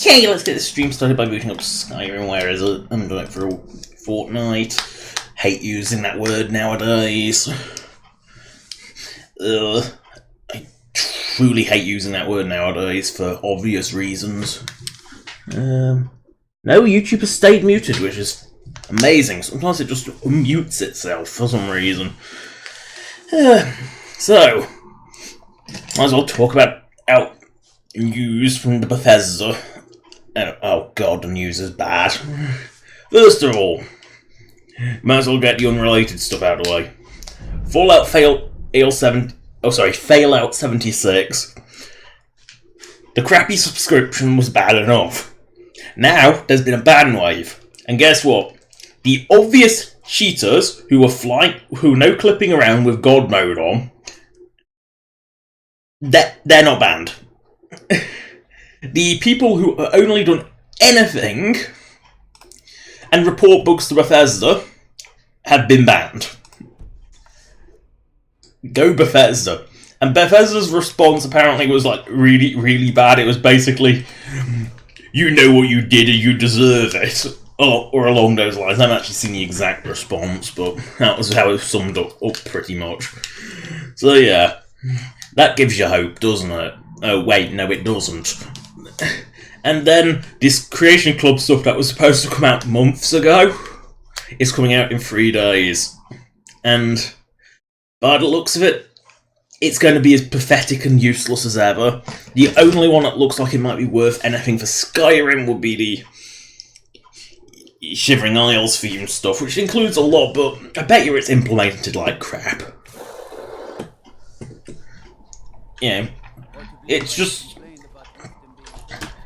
Okay, let's get the stream started by booting up Skyrim. Where is it? I'm doing it for a fortnight. Hate using that word nowadays. I truly hate using that word nowadays for obvious reasons. No, YouTube has stayed muted, which is amazing. Sometimes it just unmutes itself for some reason. So, might as well talk about news from the Bethesda. Oh god, the news is bad. First of all, might as well get the unrelated stuff out of the way. Fallout Fallout 76. The crappy subscription was bad enough. Now there's been a ban wave, and guess what? The obvious cheaters who are no clipping around with God mode on, they're not banned. The people who have only done anything and report bugs to Bethesda have been banned. Go Bethesda. And Bethesda's response apparently was like really, really bad. It was basically, you know what you did and you deserve it. Or along those lines. I haven't actually seen the exact response, but that was how it was summed up pretty much. So yeah, that gives you hope, doesn't it? Oh wait, no it doesn't. And then this Creation Club stuff that was supposed to come out months ago is coming out in 3 days. And by the looks of it, it's going to be as pathetic and useless as ever. The only one that looks like it might be worth anything for Skyrim would be the Shivering Isles theme stuff, which includes a lot, but I bet you it's implemented like crap. Yeah, it's just...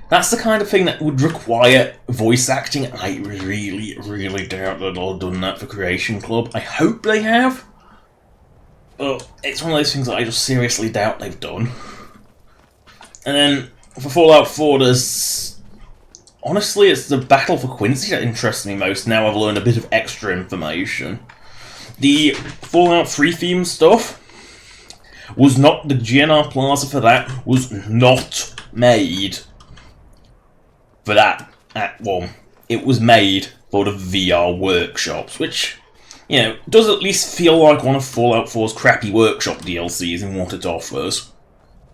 that's the kind of thing that would require voice acting, and I really, really doubt that they'll have done that for Creation Club. I hope they have, but it's one of those things that I just seriously doubt they've done. And then, for Fallout 4, honestly, it's the Battle for Quincy that interests me most, now I've learned a bit of extra information. The Fallout 3 theme stuff was not... the GNR Plaza for that was not made for that at one. It was made for the VR workshops, which, you know, does at least feel like one of Fallout 4's crappy workshop DLCs in what it offers.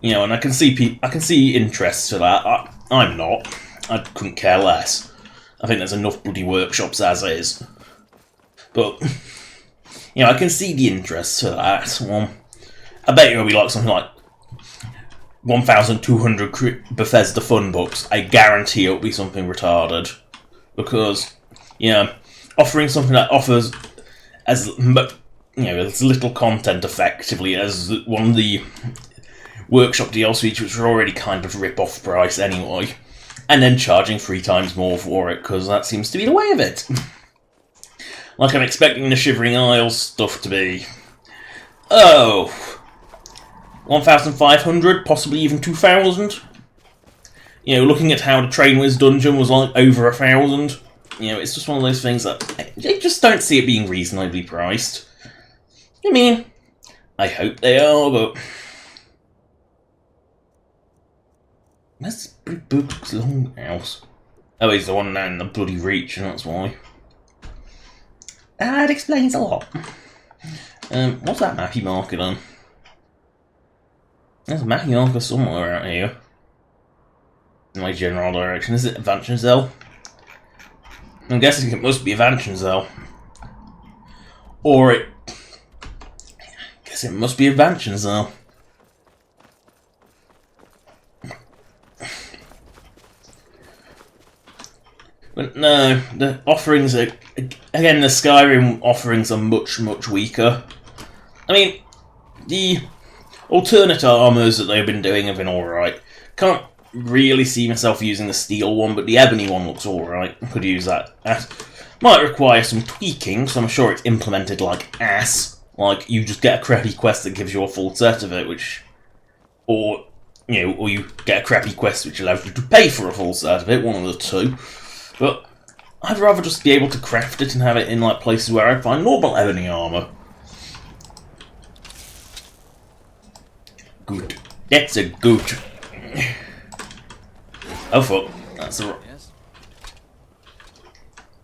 You know, and I can see interest to that. I'm not. I couldn't care less. I think there's enough bloody workshops as is. But, you know, I can see the interest to that. Well, I bet it'll be like something like 1,200 Bethesda fun books. I guarantee it'll be something retarded. Because, you know, offering something that offers as little content effectively as one of the workshop DLCs, which are already kind of rip-off price anyway, and then charging 3 times more for it, because that seems to be the way of it. Like I'm expecting the Shivering Isles stuff to be, 1,500, possibly even 2,000. You know, looking at how the Train Wiz dungeon was like over 1,000. You know, it's just one of those things that I just don't see it being reasonably priced. I mean, I hope they are, but where's the Book's Longhouse? Oh, he's the one down in the bloody Reach, and that's why. That explains a lot. What's that mappy marker on? There's a mappy marker somewhere out here. In my general direction. Is it Evangezel? I'm guessing it must be Evangezel. Or I guess it must be Evangezel. But no, the offerings are... again, the Skyrim offerings are much, much weaker. I mean, the alternate armours that they've been doing have been alright. Can't really see myself using the steel one, but the ebony one looks alright. I could use that. That might require some tweaking, so I'm sure it's implemented like ass. Like, you just get a crappy quest that gives you a full set of it, which... or you get a crappy quest which allows you to pay for a full set of it, one of the two. But I'd rather just be able to craft it and have it in like places where I find normal ebony armour. Good. That's a good. Oh fuck. That's a...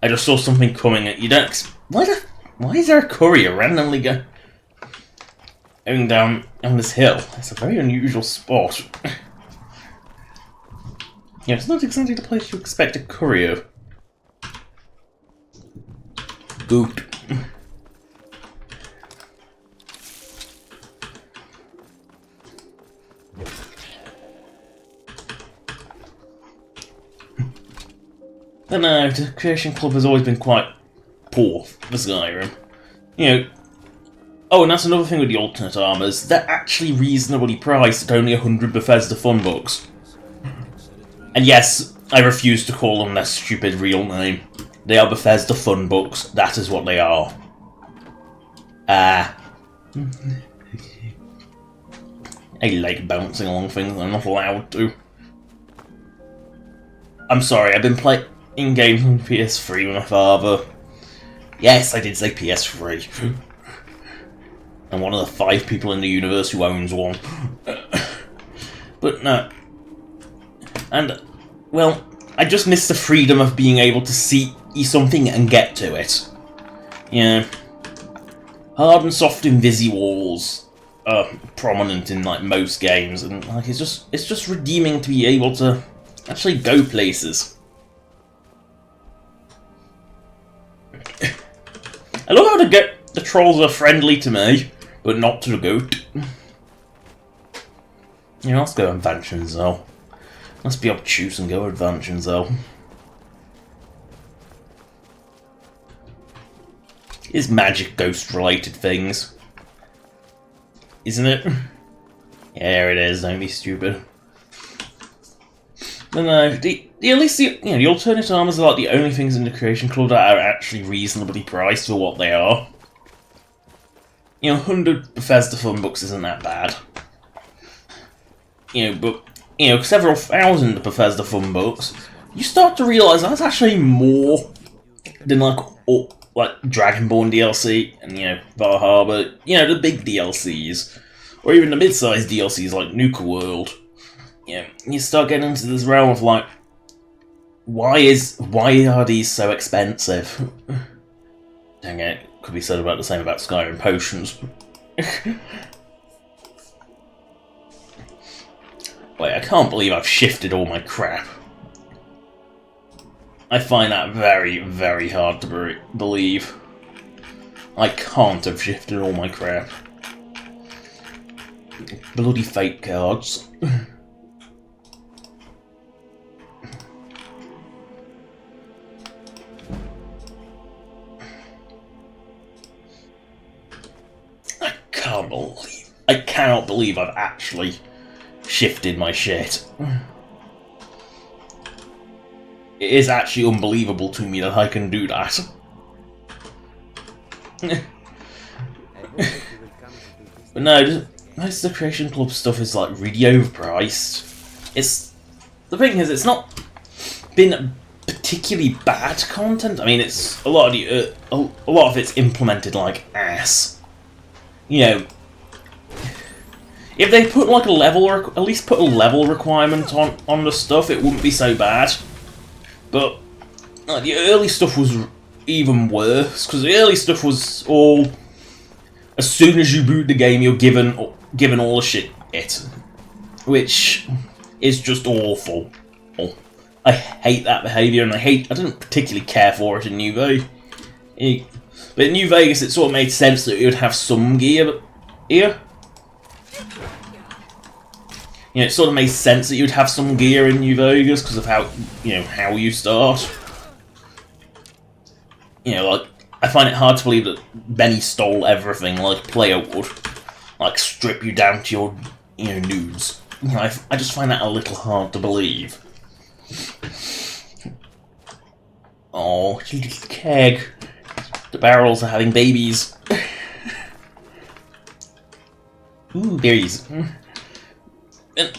I just saw something coming. You don't... Why is there a courier randomly going down on this hill? It's a very unusual spot. Yeah, it's not exactly the place you expect a courier. Good. I don't know, the Creation Club has always been quite poor for Skyrim. You know... Oh, and that's another thing with the alternate armors. They're actually reasonably priced at only 100 Bethesda fun bucks. And yes, I refuse to call them their stupid real name. They are Bethesda fun books. That is what they are. I like bouncing along things. I'm not allowed to. I'm sorry, I've been playing games on PS3 with my father. Yes, I did say PS3. I'm one of the 5 people in the universe who owns one. But no. And, well, I just miss the freedom of being able to see something and get to it. Yeah. Hard and soft invisi walls are prominent in like most games, and like it's just redeeming to be able to actually go places. I love how the trolls are friendly to me, but not to the goat. Yeah, let's go inventions though. Let's be obtuse and go inventions though. Is magic ghost related things, isn't it? Yeah, it is. Don't be stupid. But no, at least the alternate armors are like the only things in the Creation Club that are actually reasonably priced for what they are. 100 Bethesda fun books isn't that bad. But several thousand Bethesda fun books, you start to realise that's actually more than like Dragonborn DLC and Valhalla, the big DLCs, or even the mid-sized DLCs like Nuka World. You start getting into this realm of like, why are these so expensive? Dang it, could be said about the same about Skyrim potions. Wait, I can't believe I've shifted all my crap. I find that very, very hard to believe. I can't have shifted all my crap. Bloody fake cards. I cannot believe I've actually shifted my shit. It is actually unbelievable to me that I can do that. But no, most of the Creation Club stuff is like really overpriced. The thing is, it's not been particularly bad content. I mean, it's a lot of it's implemented like ass. If they put like a level, or at least put a level requirement on the stuff, it wouldn't be so bad. But the early stuff was even worse, because the early stuff was all, as soon as you boot the game, you're given all the shit, which is just awful. I hate that behaviour, and I don't particularly care for it in New Vegas. But in New Vegas, it sort of made sense that you would have some gear here. It sort of made sense that you'd have some gear in New Vegas because of how you start. Like, I find it hard to believe that Benny stole everything like Player would. Like, strip you down to your, nudes. I just find that a little hard to believe. Oh, little keg. The barrels are having babies. Ooh, berries. And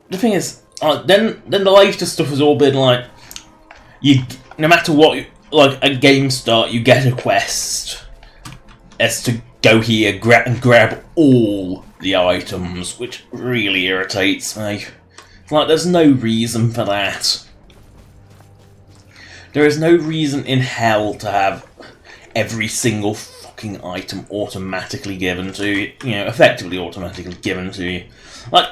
the thing is, then the later stuff has all been like, no matter what, like a game start, you get a quest as to go here and grab all the items, which really irritates me. It's like, there's no reason for that. There is no reason in hell to have every single fucking item automatically given to you. You know, effectively automatically given to you. Like,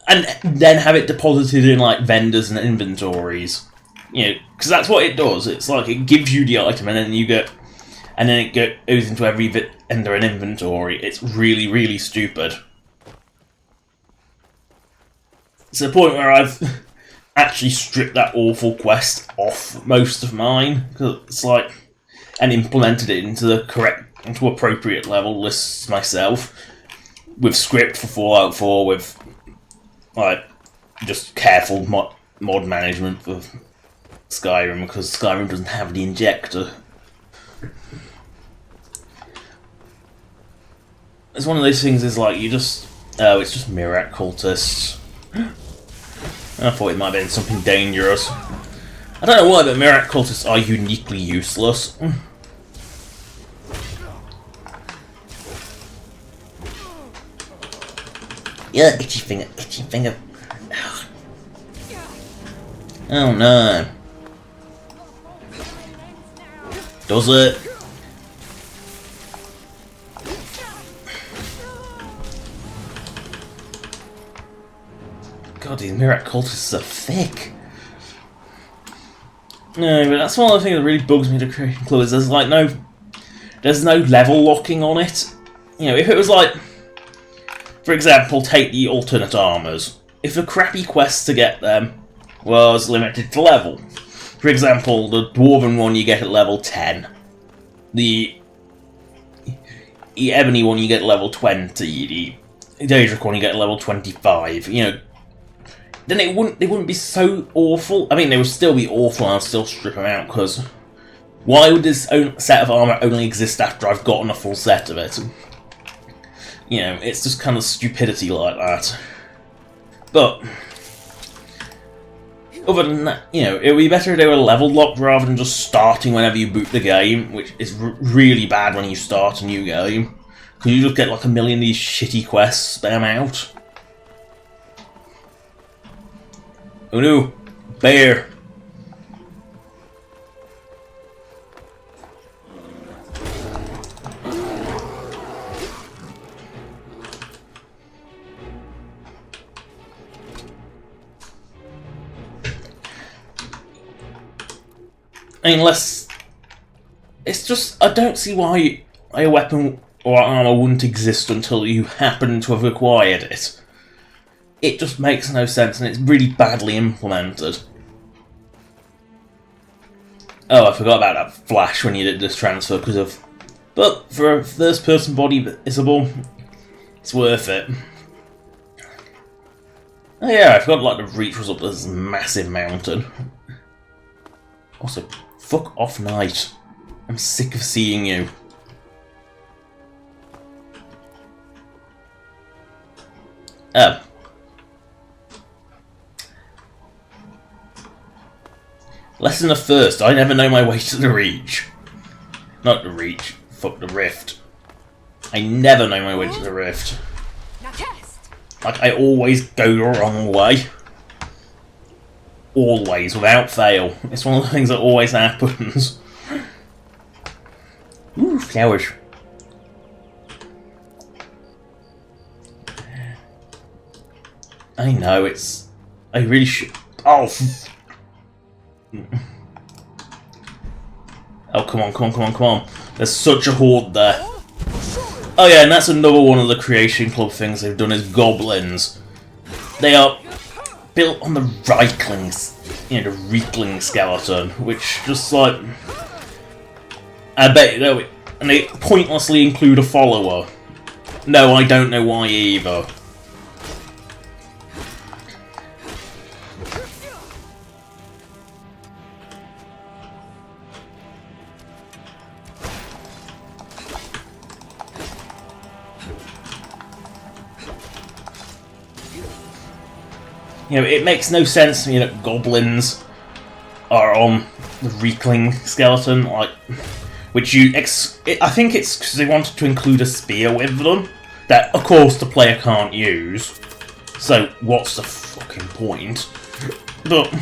and then have it deposited in, like, vendors and inventories. You know, because that's what it does. It's like, it gives you the item and then you get... And then it goes into every vendor and inventory. It's really, really stupid. It's the point where I've actually stripped that awful quest off most of mine. Because it's like... And implemented it into the into appropriate level lists myself. With script for Fallout 4, with... like, just careful mod management for Skyrim, because Skyrim doesn't have the injector. It's one of those things, is like, you just... Oh, it's just Mirak cultists. I thought it might have been something dangerous. I don't know why, but Mirak cultists are uniquely useless. Yeah, itchy finger, itchy finger. Oh no. Does it? God, these Mirak cultists are thick. No, but that's one of the things that really bugs me to Creation Club, is there's no level locking on it. You know, if it was like, for example, take the alternate armors. If the crappy quest to get them was limited to level. For example, the Dwarven one you get at level 10. The Ebony one you get at level 20. The Daedra one you get at level 25. You know, then they wouldn't be so awful. I mean, they would still be awful and I'll still strip them out, because why would this set of armor only exist after I've gotten a full set of it? You know, it's just kind of stupidity like that. But other than that, you know, it would be better if they were level locked rather than just starting whenever you boot the game, which is really bad when you start a new game, because you just get like a million of these shitty quests spam out. Oh no, bear. Unless... It's just... I don't see why a weapon or armor wouldn't exist until you happen to have acquired it. It just makes no sense, and it's really badly implemented. Oh, I forgot about that flash when you did this transfer, because of... But for a first-person body visible, it's worth it. Oh yeah, I forgot like the reach was up this massive mountain. Also, fuck off, Knight. I'm sick of seeing you. Oh. Lesson of first, I never know my way to the reach. Not the reach, fuck the rift. I never know my way to the rift. Like, I always go the wrong way. Always, without fail. It's one of the things that always happens. Ooh, flowers. I know, it's... I really should... Oh! Oh, come on, come on, come on, come on. There's such a horde there. Oh yeah, and that's another one of the Creation Club things they've done, is Goblins. They are built on the Reiklings, you know, the Reikling skeleton, which just like... I bet you know it. And they pointlessly include a follower. No, I don't know why either. You know, it makes no sense to me that goblins are on the Reikling skeleton, like, which you I think it's because they wanted to include a spear with them, that, of course, the player can't use, so what's the fucking point? But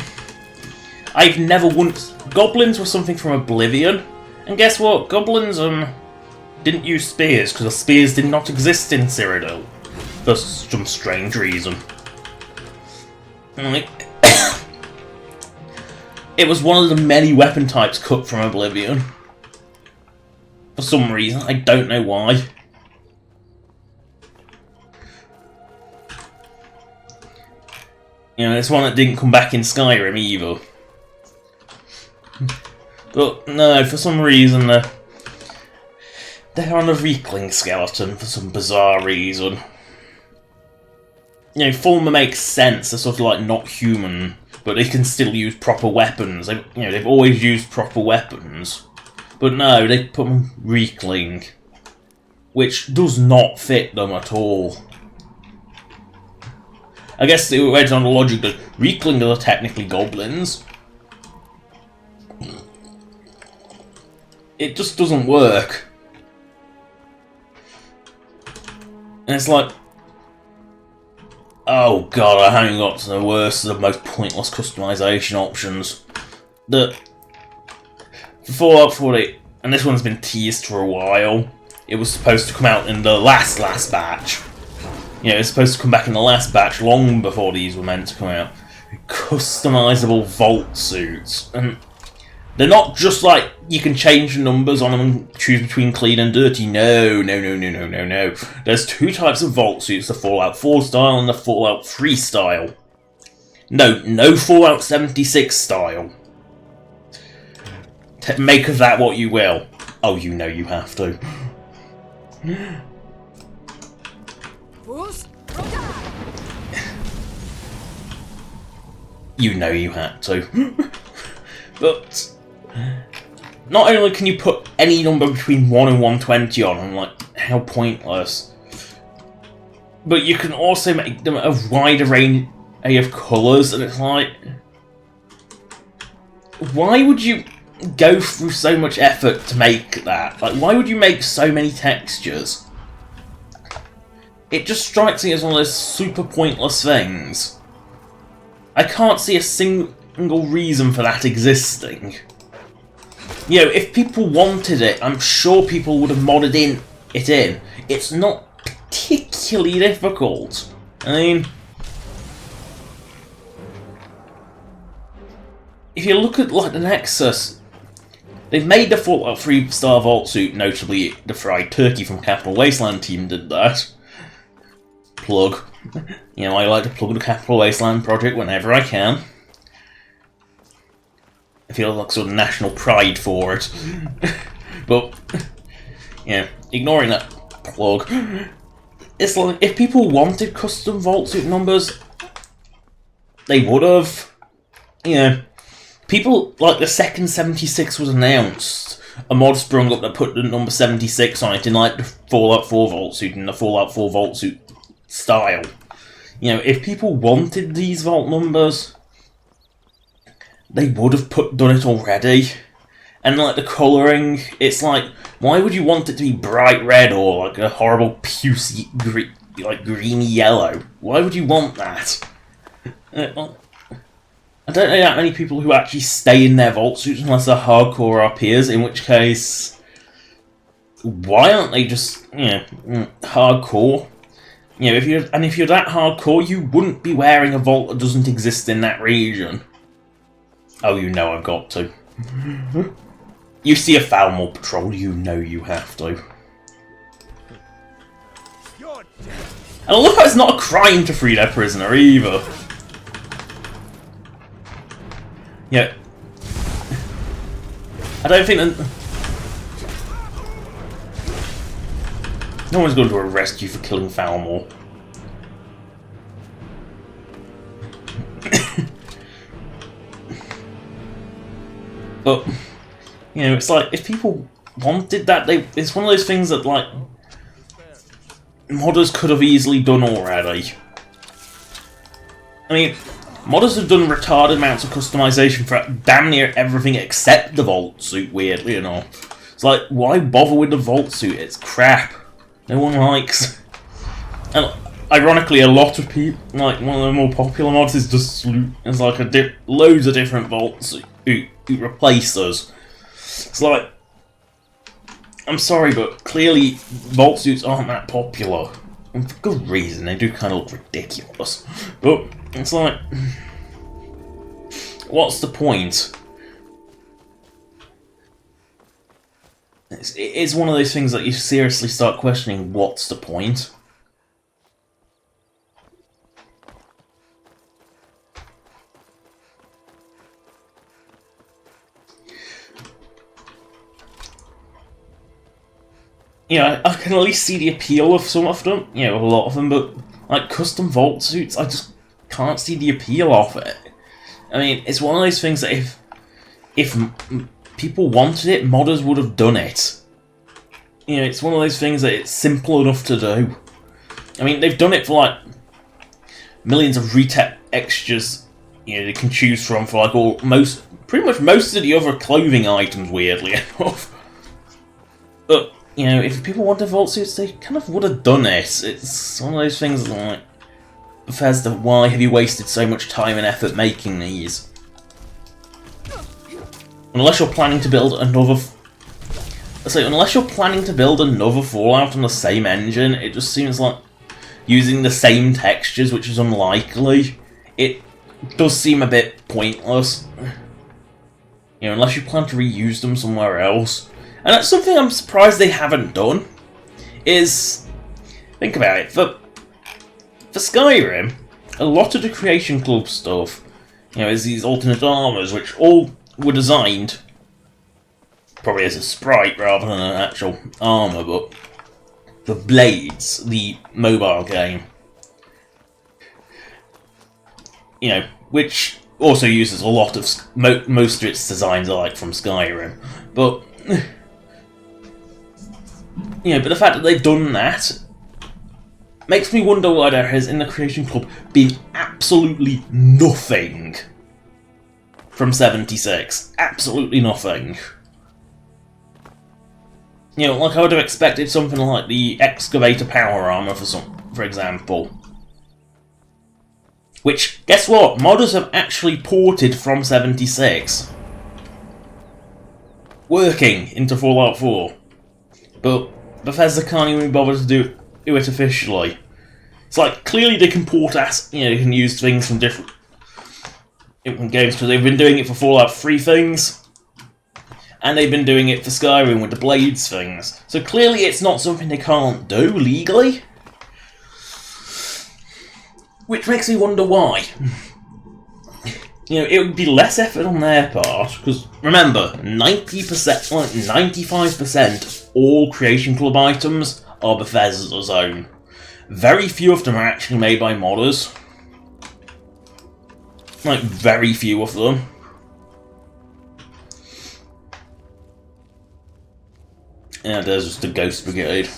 I've never once... Goblins were something from Oblivion, and guess what? Goblins didn't use spears because the spears did not exist in Cyrodiil for some strange reason. Like, it was one of the many weapon types cut from Oblivion. For some reason, I don't know why. You know, it's one that didn't come back in Skyrim either. But no, for some reason, they're on a weakling skeleton for some bizarre reason. You know, Fulmer makes sense. They're sort of like not human, but they can still use proper weapons. They've always used proper weapons. But no, they put them weakling, which does not fit them at all. I guess it went on the logic that weaklings are technically goblins. It just doesn't work. And it's like, oh god, I haven't got to the worst of the most pointless customization options. For Fallout 40, and this one's been teased for a while, it was supposed to come out in the last batch. You know, it's supposed to come back in the last batch long before these were meant to come out. Customizable vault suits. And they're not just like, you can change the numbers on them and choose between clean and dirty. No. There's two types of vault suits, the Fallout 4 style and the Fallout 3 style. No Fallout 76 style. Make of that what you will. Oh, you know you have to. You know you had to. But not only can you put any number between 1 and 120 on, I'm like, how pointless. But you can also make them a wide array of colours, and it's like, why would you go through so much effort to make that? Like, why would you make so many textures? It just strikes me as one of those super pointless things. I can't see a single reason for that existing. You know, if people wanted it, I'm sure people would have modded it in. It's not particularly difficult. I mean, if you look at like the Nexus, they've made the Fallout 3-star vault suit, notably the Fried Turkey from Capital Wasteland team did that. Plug. You know, I like to plug the Capital Wasteland project whenever I can. I feel like sort of national pride for it. But, yeah, ignoring that plug, it's like, if people wanted custom vault suit numbers, they would have. You know, people, like the second 76 was announced, a mod sprung up that put the number 76 on it in like the Fallout 4 vault suit and the Fallout 4 vault suit style. You know, if people wanted these vault numbers, they would have done it already. And like the colouring, it's like, why would you want it to be bright red or like a horrible pucy, greeny yellow? Why would you want that? I don't know that many people who actually stay in their vault suits unless they're hardcore RPers, in which case, why aren't they just, you know, hardcore? You know, if you're that hardcore, you wouldn't be wearing a vault that doesn't exist in that region. Oh, you know I've got to. You see a Falmor patrol, you know you have to. And I love how it's not a crime to free their prisoner either. Yeah. I don't think that... No one's going to arrest you for killing Falmor. But, you know, it's like, if people wanted that, it's one of those things that, like, modders could have easily done already. I mean, modders have done retarded amounts of customization for damn near everything except the vault suit, weirdly enough. It's like, why bother with the vault suit? It's crap. No one likes. And ironically, a lot of people, like one of the more popular mods is just like loads of different vault suit who replace us. It's like, I'm sorry, but clearly vault suits aren't that popular. And for good reason, they do kind of look ridiculous. But it's like, what's the point? It's one of those things that you seriously start questioning, what's the point? You know, I can at least see the appeal of some of them, you know, a lot of them, but like custom vault suits, I just can't see the appeal of it. I mean, it's one of those things that if people wanted it, modders would have done it. You know, it's one of those things that it's simple enough to do. I mean, they've done it for like millions of retech extras, you know, they can choose from for like pretty much most of the other clothing items, weirdly enough. But you know, if people wanted vault suits, they kind of would have done it. It's one of those things like, Bethesda, why have you wasted so much time and effort making these? Unless you're planning to build another... unless you're planning to build another Fallout on the same engine, it just seems like using the same textures, which is unlikely. It does seem a bit pointless. You know, unless you plan to reuse them somewhere else. And that's something I'm surprised they haven't done, is, think about it, for Skyrim, a lot of the Creation Club stuff, you know, is these alternate armors, which all were designed, probably as a sprite rather than an actual armor, but the Blades, the mobile game, you know, which also uses a lot of, most of its designs are like from Skyrim, but... You know, but the fact that they've done that makes me wonder why there has, in the Creation Club, been absolutely nothing from 76. Absolutely nothing. You know, like I would have expected something like the Excavator Power Armor, for example. Which, guess what? Modders have actually ported from 76. Working into Fallout 4. But Bethesda can't even bother to do it officially. It's like, clearly they can port you know, they can use things from different games, because they've been doing it for Fallout 3 things, and they've been doing it for Skyrim with the Blades things. So clearly it's not something they can't do legally. Which makes me wonder why. You know, it would be less effort on their part, because remember, 90%, like 95% all Creation Club items are Bethesda's own. Very few of them are actually made by modders. Like, very few of them. Yeah, there's just the Ghost Brigade.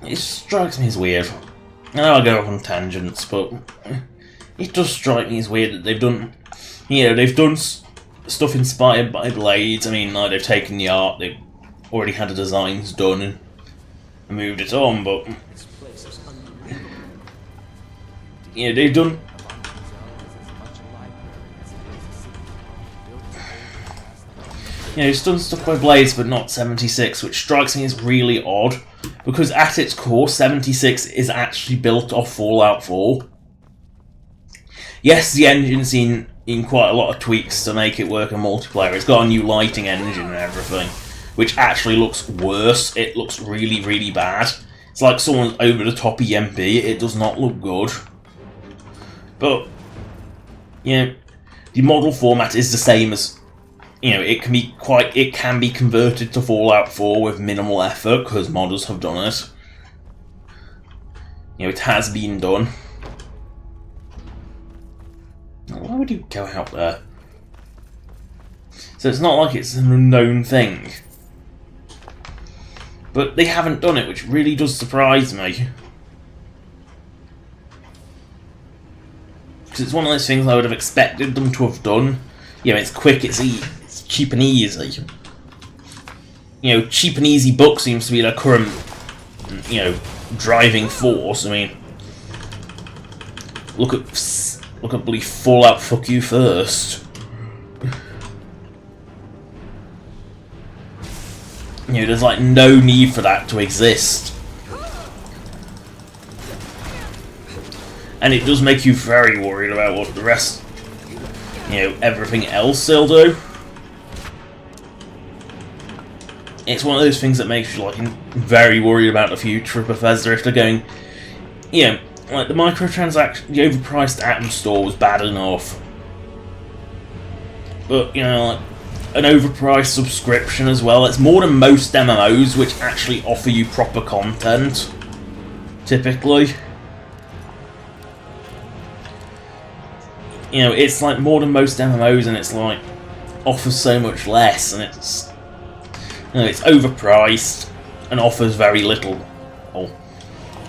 It strikes me as weird. I know I go off on tangents, but it does strike me as weird that they've done, you know, they've done stuff inspired by Blades. I mean, like, they've taken the art, they've already had the designs done and moved it on, but you know, they've done. You know, it's done stuff by Blades, but not 76, which strikes me as really odd. Because at its core, 76 is actually built off Fallout 4. Yes, the engine's seen in quite a lot of tweaks to make it work in multiplayer. It's got a new lighting engine and everything, which actually looks worse. It looks really, really bad. It's like someone's over-the-top EMP. It does not look good. But, you know, the model format is the same as... You know, it can be converted to Fallout 4 with minimal effort, because modders have done it. You know, it has been done. Why would you go out there? So it's not like it's an unknown thing. But they haven't done it, which really does surprise me. Because it's one of those things I would have expected them to have done. You know, it's quick, it's cheap and easy. You know, cheap and easy book seems to be their current, you know, driving force. I mean, look at bloody Fallout Fuck You First. You know, there's like no need for that to exist. And it does make you very worried about what the rest, you know, everything else they'll do. It's one of those things that makes you like very worried about the future of Bethesda if they're going, you know, like the microtransaction, the overpriced Atom Store was bad enough. But, you know, like, an overpriced subscription as well. It's more than most MMOs which actually offer you proper content, typically. You know, it's like more than most MMOs, and it's like offers so much less, and it's, you know, it's overpriced and offers very little.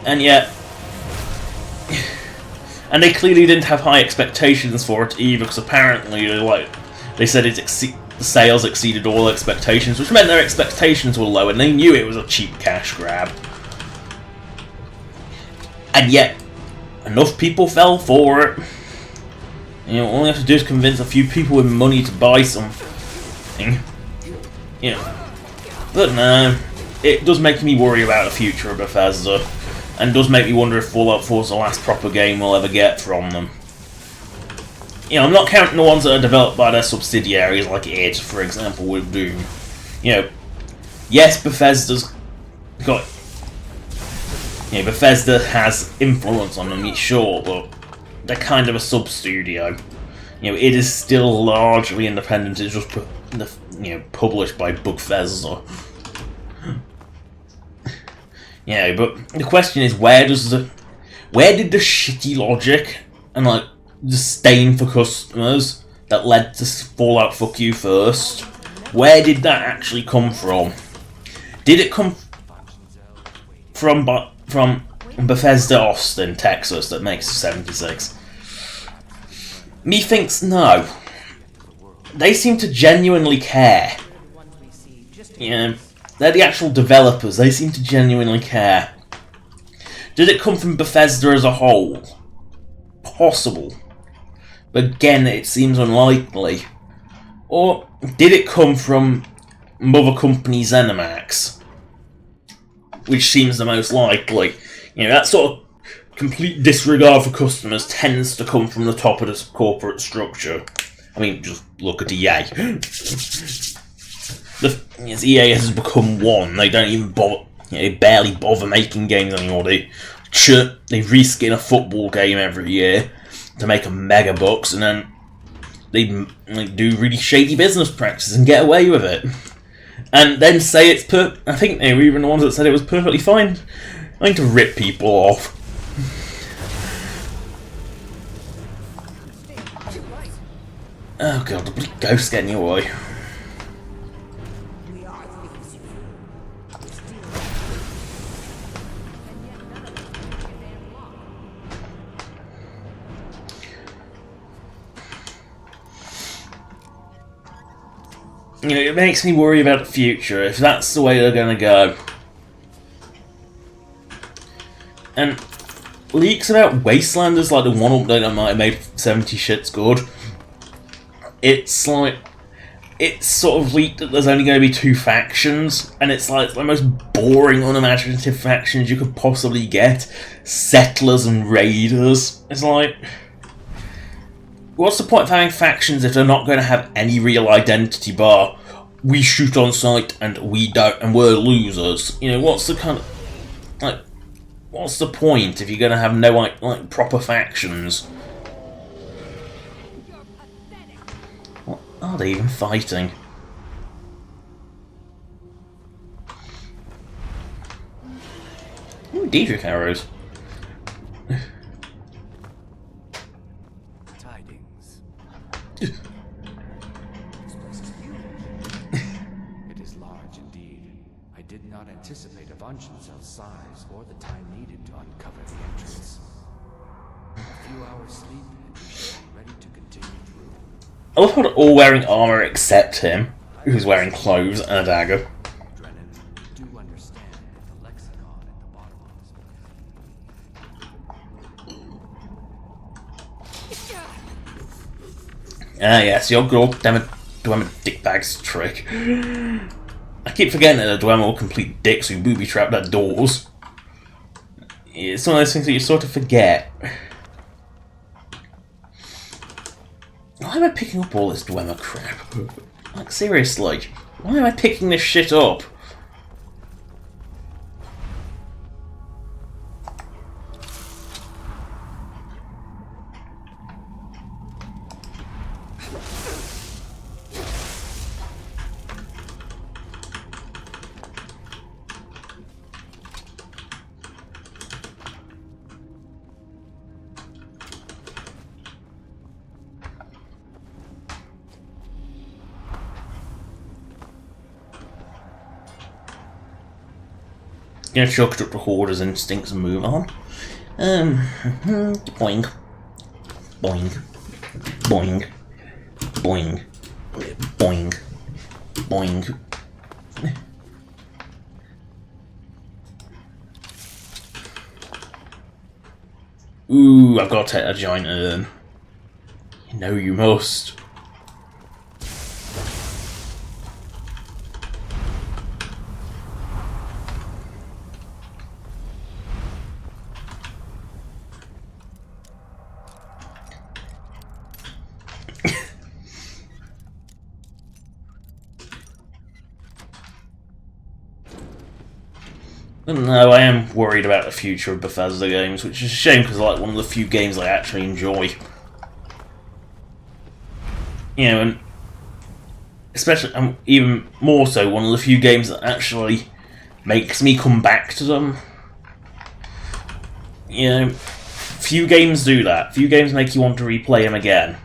And yet, and they clearly didn't have high expectations for it either, because apparently they said the sales exceeded all expectations, which meant their expectations were low, and they knew it was a cheap cash grab. And yet, enough people fell for it. You know, all you have to do is convince a few people with money to buy something. You know. But no, it does make me worry about the future of Bethesda, and does make me wonder if Fallout 4 is the last proper game we'll ever get from them. You know, I'm not counting the ones that are developed by their subsidiaries, like id, for example, with Doom. You know, yes, Bethesda's got... You know, Bethesda has influence on them, sure, but they're kind of a sub-studio. You know, it is still largely independent, it's just, you know, published by Bethesda. Yeah, but the question is, where did the shitty logic and, like, disdain for customers that led to Fallout Fuck You First, where did that actually come from? Did it come from Bethesda Austin, Texas, that makes 76? Methinks no. They seem to genuinely care. You know, they're the actual developers, they seem to genuinely care. Did it come from Bethesda as a whole? Possible. But again, it seems unlikely. Or did it come from mother company ZeniMax? Which seems the most likely. You know, that sort of complete disregard for customers tends to come from the top of the corporate structure. I mean, just look at EA. EA has become one. They don't even bother. You know, they barely bother making games anymore. They reskin a football game every year to make a mega bucks, and then they do really shady business practices and get away with it. And then say it's I think they were even the ones that said it was perfectly fine. I need to rip people off. Oh god, the bloody ghost getting in your way. You know, it makes me worry about the future, if that's the way they're gonna go. And leaks about Wastelanders, like the one update that might have made 70 shits good, it's like, it's sort of leaked that there's only going to be 2 factions, and it's like the most boring, unimaginative factions you could possibly get. Settlers and Raiders. It's like, what's the point of having factions if they're not going to have any real identity bar? We shoot on sight and we don't, and we're losers. You know, what's the kind of, like, what's the point if you're going to have no, like proper factions? What are they even fighting? Ooh, Daedra arrows. did not anticipate a Vanshin's size or the time needed to uncover the entrance. A few hours sleep and we should be ready to continue through. I love how they're all wearing armor except him, who's wearing clothes and a dagger. Drennan, you do understand that the lexicon at the bottom of this. Ah yes, your good old Dwemer dickbag's trick. I keep forgetting that the Dwemer are complete dicks who booby-trap their doors. It's one of those things that you sort of forget. Why am I picking up all this Dwemer crap? Like, seriously, why am I picking this shit up? Gonna chuck it up the hoarder's instincts and move on. Boing. Boing. Boing. Boing. Boing. Boing. Ooh, I've got to take a giant urn. You know you must. No, I am worried about the future of Bethesda games, which is a shame because I like one of the few games I actually enjoy. You know, and especially, even more so, one of the few games that actually makes me come back to them. You know, few games do that. Few games make you want to replay them again.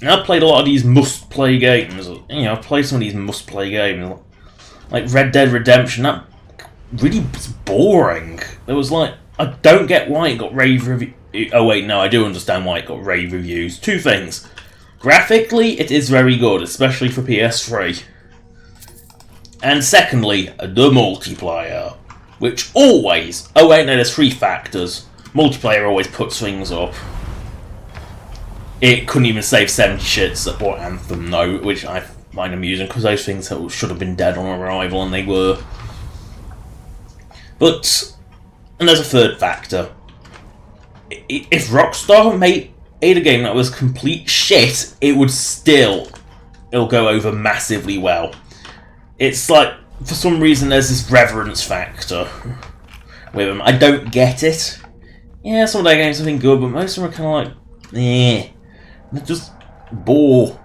And I've played a lot of these must-play games. You know, I've played some of these must-play games. Like Red Dead Redemption, that really was boring. There was like, I don't get why it got rave reviews. Oh wait, no, I do understand why it got rave reviews. Two things. Graphically, it is very good, especially for PS3. And secondly, the multiplayer. Which always... Oh wait, no, there's three factors. Multiplayer always puts things up. It couldn't even save 70 shits at what Anthem, though, which I find amusing, because those things should have been dead on arrival, and they were. But, and there's a third factor. If Rockstar made a game that was complete shit, it would still, it'll go over massively well. It's like, for some reason there's this reverence factor with them. I don't get it. Yeah, some of their games have been good, but most of them are kind of like, eh. They're just bore.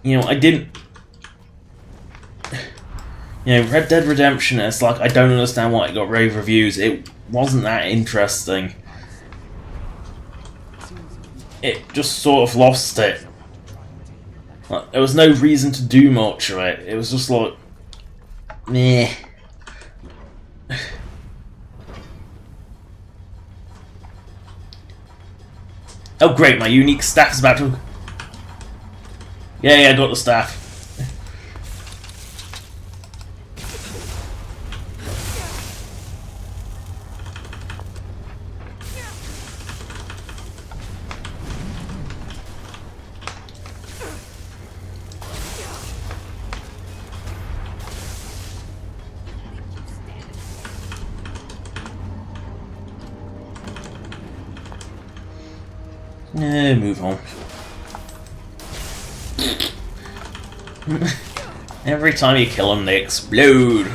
You know, I didn't... You know, Red Dead Redemption, it's like, I don't understand why it got rave reviews. It wasn't that interesting. It just sort of lost it. Like, there was no reason to do much of it. It was just like... meh. Oh great, my unique staff is about to... Yeah, I got the staff. Move on. Every time you kill them, they explode.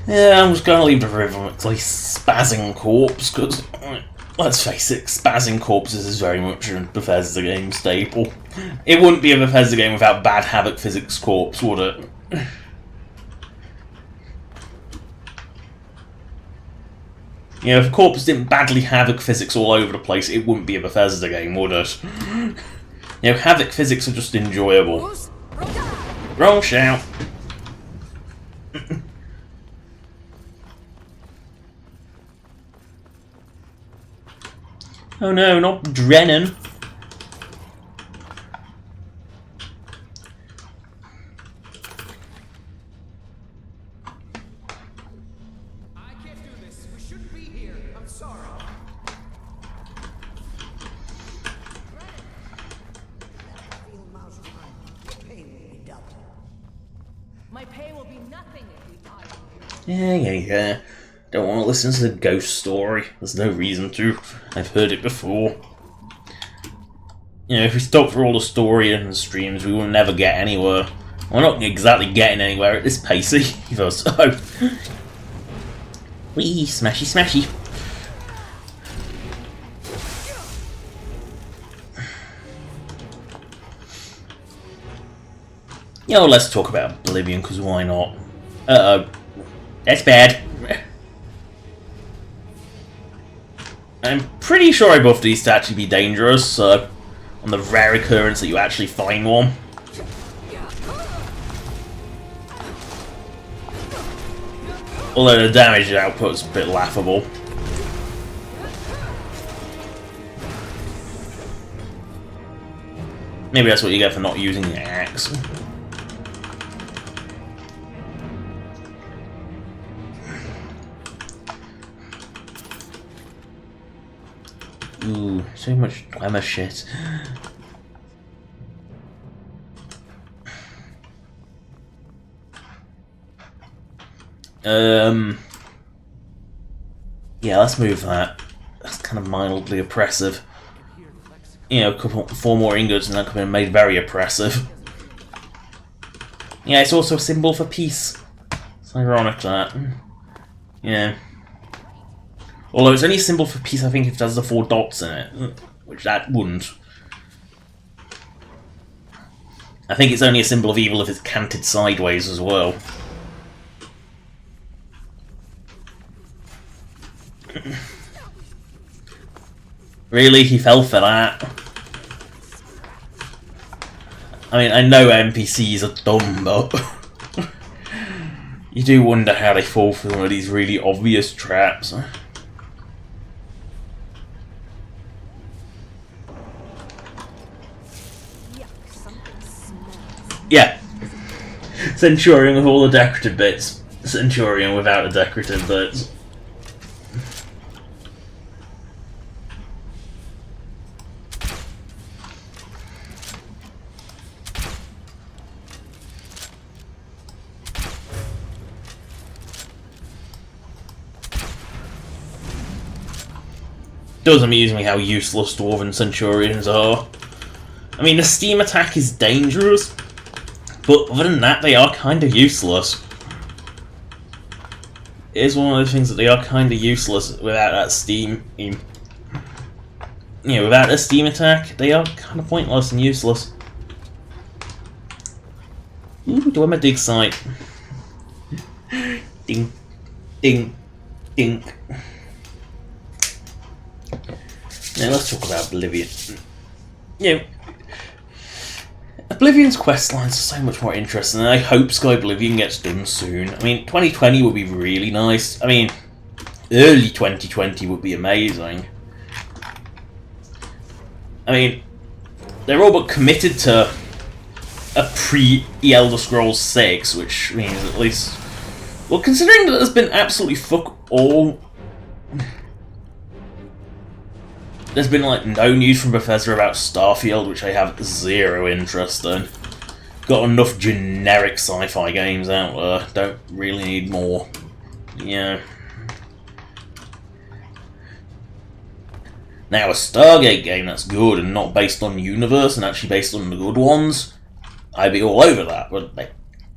Yeah, I'm just gonna leave the river at least Spazzing Corpse, because let's face it, Spazzing Corpses is very much a Bethesda game staple. It wouldn't be a Bethesda game without bad Havoc Physics Corpse, would it? You know, if Corpse didn't badly Havoc Physics all over the place, it wouldn't be a Bethesda game, would it? You know, Havoc Physics are just enjoyable. Wrong shout. Oh no, not Drennan. I can't do this. We shouldn't be here. I'm sorry. My pay will be nothing if we die. Yeah. Don't want to listen to the ghost story. There's no reason to. I've heard it before. You know, if we stop for all the story and the streams, we will never get anywhere. We're not exactly getting anywhere at this pace either, so... Wee, smashy, smashy. Yo, let's talk about Oblivion, because why not? Uh-oh. That's bad. I'm pretty sure I buffed these to actually be dangerous, so... on the rare occurrence that you actually find one. Although the damage output is a bit laughable. Maybe that's what you get for not using the axe. Ooh, so much glamour shit. Yeah, let's move that. That's kind of mildly oppressive. You know, four more ingots and that could have been made very oppressive. Yeah, it's also a symbol for peace. It's ironic that. Yeah. Although it's only a symbol for peace, I think, if it has the 4 dots in it. Which that wouldn't. I think it's only a symbol of evil if it's canted sideways as well. Really? He fell for that? I mean, I know NPCs are dumb, but... you do wonder how they fall for some of these really obvious traps. Yeah. Centurion with all the decorative bits. Centurion without the decorative bits. Does amuse me how useless Dwarven Centurions are. I mean, the steam attack is dangerous, but other than that, they are kind of useless. It is one of those things that they are kind of useless without that steam. You know, without a steam attack, they are kind of pointless and useless. Ooh, do I have a dig site? Ding, ding, ding. Now let's talk about Oblivion. You know, Oblivion's questlines are so much more interesting, and I hope Sky Oblivion gets done soon. I mean, 2020 would be really nice. I mean, early 2020 would be amazing. I mean, they're all but committed to a pre-Elder Scrolls 6, which means at least... well, considering that there's been absolutely fuck all... there's been, like, no news from Bethesda about Starfield, which I have zero interest in. Got enough generic sci-fi games out there. Don't really need more. Yeah. Now, a Stargate game that's good and not based on the universe and actually based on the good ones, I'd be all over that, but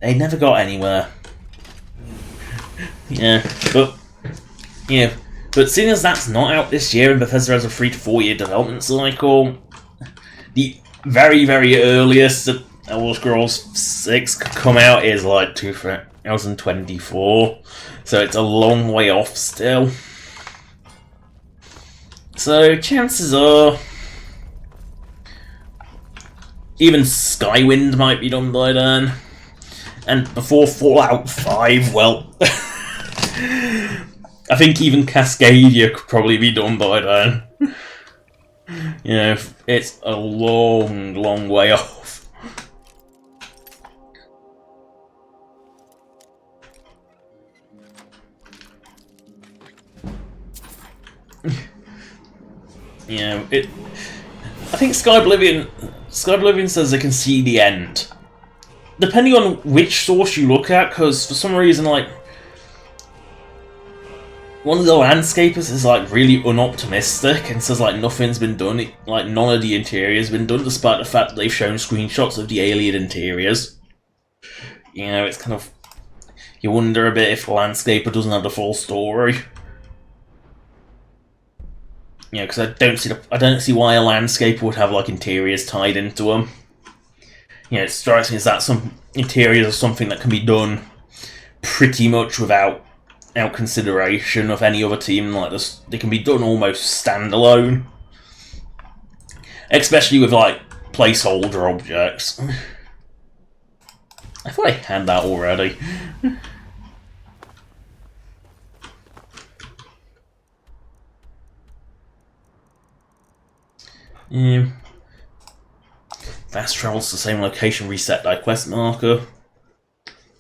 they never got anywhere. Yeah, but, you know, But seeing as that's not out this year and Bethesda has a 3 to 4 year development cycle, the very, very earliest that Elder Scrolls 6 could come out is like 2024. So it's a long way off still. So chances are even Skywind might be done by then. And before Fallout 5, well, I think even Cascadia could probably be done by then. You know, it's a long, long way off. You know, I think Sky Oblivion says they can see the end. Depending on which source you look at, because for some reason, like, one of the landscapers is like really unoptimistic and says like nothing's been done, like none of the interior's been done, despite the fact that they've shown screenshots of the alien interiors. You know, it's kind of, you wonder a bit if the landscaper doesn't have the full story. You know, because I don't see why a landscaper would have like interiors tied into them. You know, it strikes me as that some interiors are something that can be done pretty much without consideration of any other team like this. They can be done almost standalone, especially with like placeholder objects. I thought I had that already. Yeah. Fast travels to the same location, reset thy quest marker.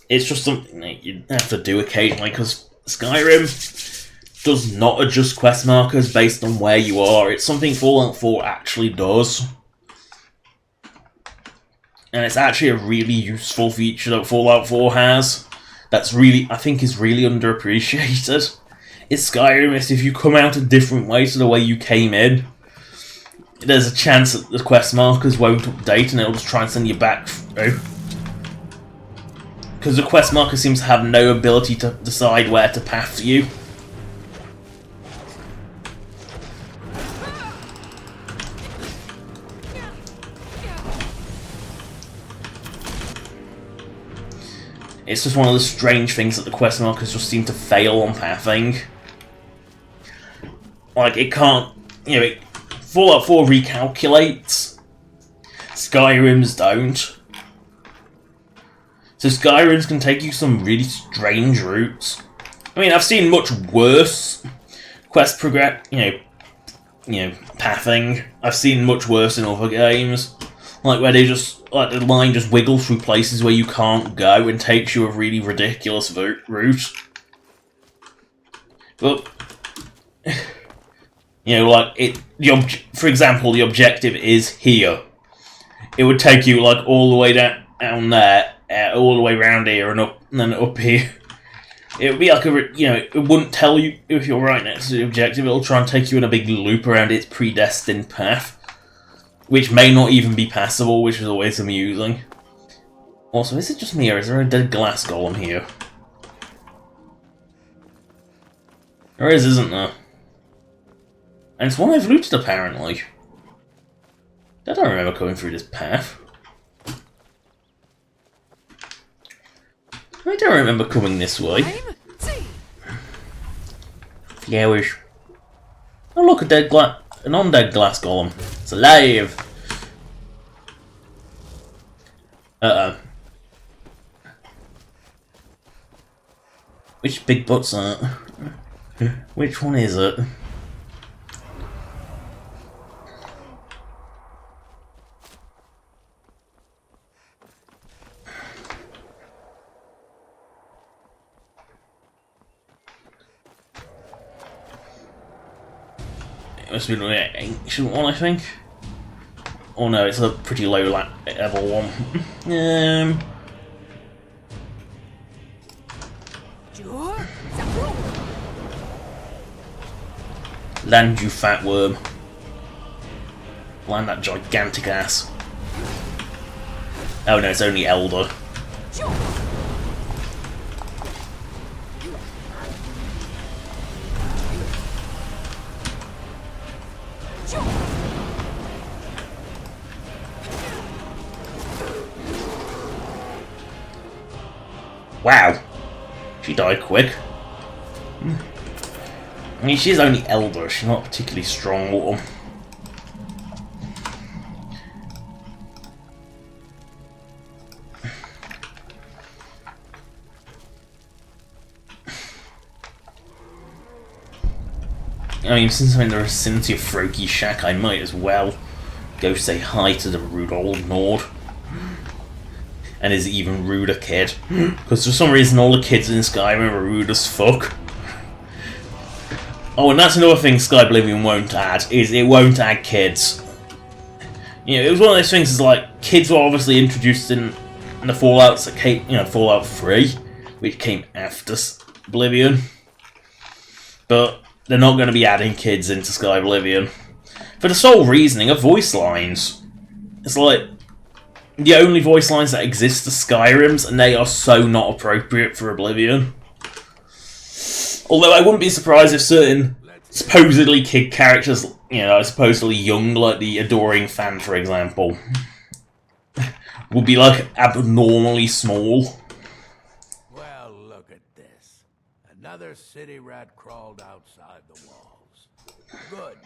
It's just something that you have to do occasionally, because Skyrim does not adjust quest markers based on where you are. It's something Fallout 4 actually does. And it's actually a really useful feature that Fallout 4 has. That's really, I think, is really underappreciated. It's Skyrim is if you come out a different way to the way you came in, there's a chance that the quest markers won't update and it'll just try and send you back through. Because the quest marker seems to have no ability to decide where to path you. It's just one of the strange things that the quest markers just seem to fail on pathing. Like, it can't, you know, Fallout 4 recalculates. Skyrim's don't. So Skyrim's can take you some really strange routes. I mean, I've seen much worse quest pathing. I've seen much worse in other games. Like where they just, like the line just wiggles through places where you can't go and takes you a really ridiculous route. But, you know, like, for example, the objective is here. It would take you, like, all the way down there, all the way around here and up, and then up here. It would be like it wouldn't tell you if you're right next to the objective. It'll try and take you in a big loop around its predestined path, which may not even be passable, which is always amusing. Also, is it just me, or is there a dead glass golem here? There is, isn't there? And it's one I've looted, apparently. I don't remember coming through this path. I don't remember coming this way. Flowers. Oh look, an undead glass golem. It's alive! Uh-oh. Which big butt's that? Which one is it? It must be an ancient one, I think. Oh no, it's a pretty low level one. Land, you fat worm. Land that gigantic ass. Oh no, it's only Elder. Wow. She died quick. I mean, she's only elder. She's not particularly strong or... I mean, since I'm in the vicinity of Froakie Shack, I might as well go say hi to the rude old Nord. And his even ruder kid. Because for some reason all the kids in Skyrim are rude as fuck. Oh, and that's another thing Sky Oblivion won't add, is it won't add kids. You know, it was one of those things, is like, kids were obviously introduced in the Fallouts that came, you know, Fallout 3, which came after Oblivion. But they're not going to be adding kids into Sky Oblivion. For the sole reasoning of voice lines. It's like, the only voice lines that exist are Skyrim's, and they are so not appropriate for Oblivion. Although I wouldn't be surprised if certain supposedly kid characters, you know, supposedly young, like the Adoring Fan, for example, would be like abnormally small. Well, look at this. Another city rat crawled outside the walls. Good.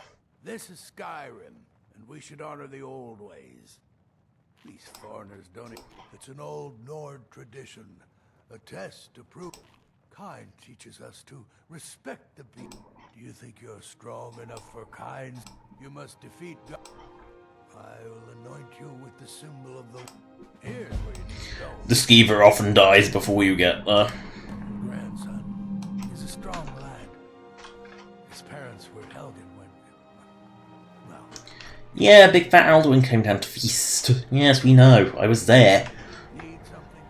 This is Skyrim, and we should honor the old ways. These foreigners don't... It's an old Nord tradition. A test to prove... Kind teaches us to respect the people. Do you think you're strong enough for Kind? You must defeat God. I will anoint you with the symbol of the... Here's where you need to go. The Skeever often dies before you get there. Grandson is a strong lad. His parents were held in when... Well... Yeah, Big Fat Alduin came down to feast. Yes, we know. I was there. Need something?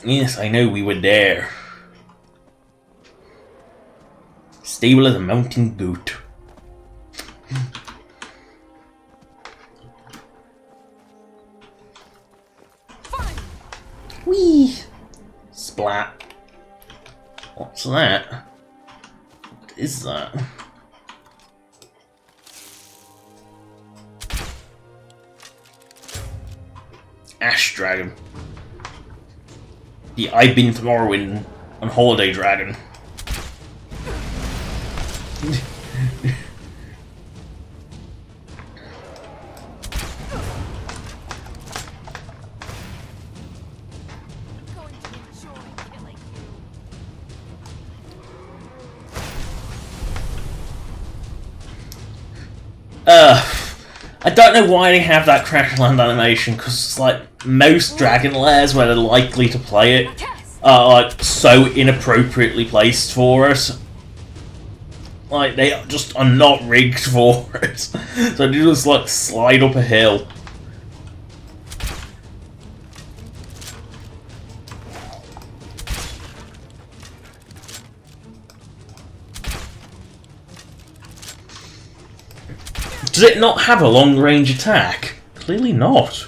Yes, I know we were there. Stable as a mountain goat. Whee! Splat. What's that? What is that? Ash Dragon. The I've been to Morrowind on holiday dragon. I don't know why they have that crash land animation, because it's like most dragon lairs where they're likely to play it are like so inappropriately placed for it. Like they just are not rigged for it. So they just like slide up a hill. Does it not have a long-range attack? Clearly not.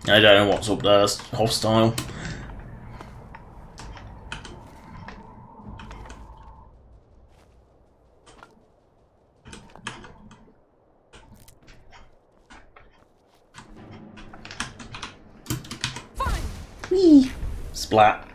I don't know what's up there, it's hostile. Whee! Splat.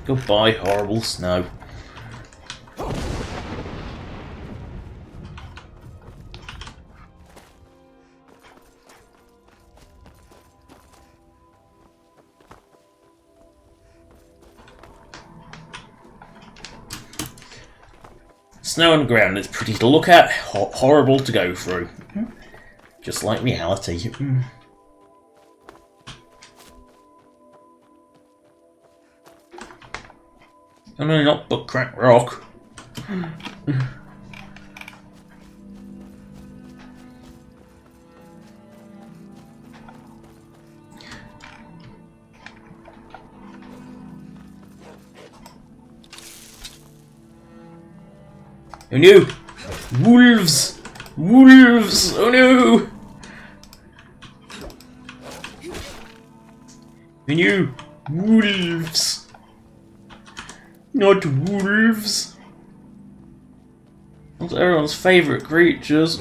Goodbye, horrible snow. Snow on the ground, it's pretty to look at, horrible to go through. Just like reality. I mean, not but crack rock. Oh no! Wolves! Wolves! Oh no! Oh no! Wolves! Not wolves! That's everyone's favourite creatures.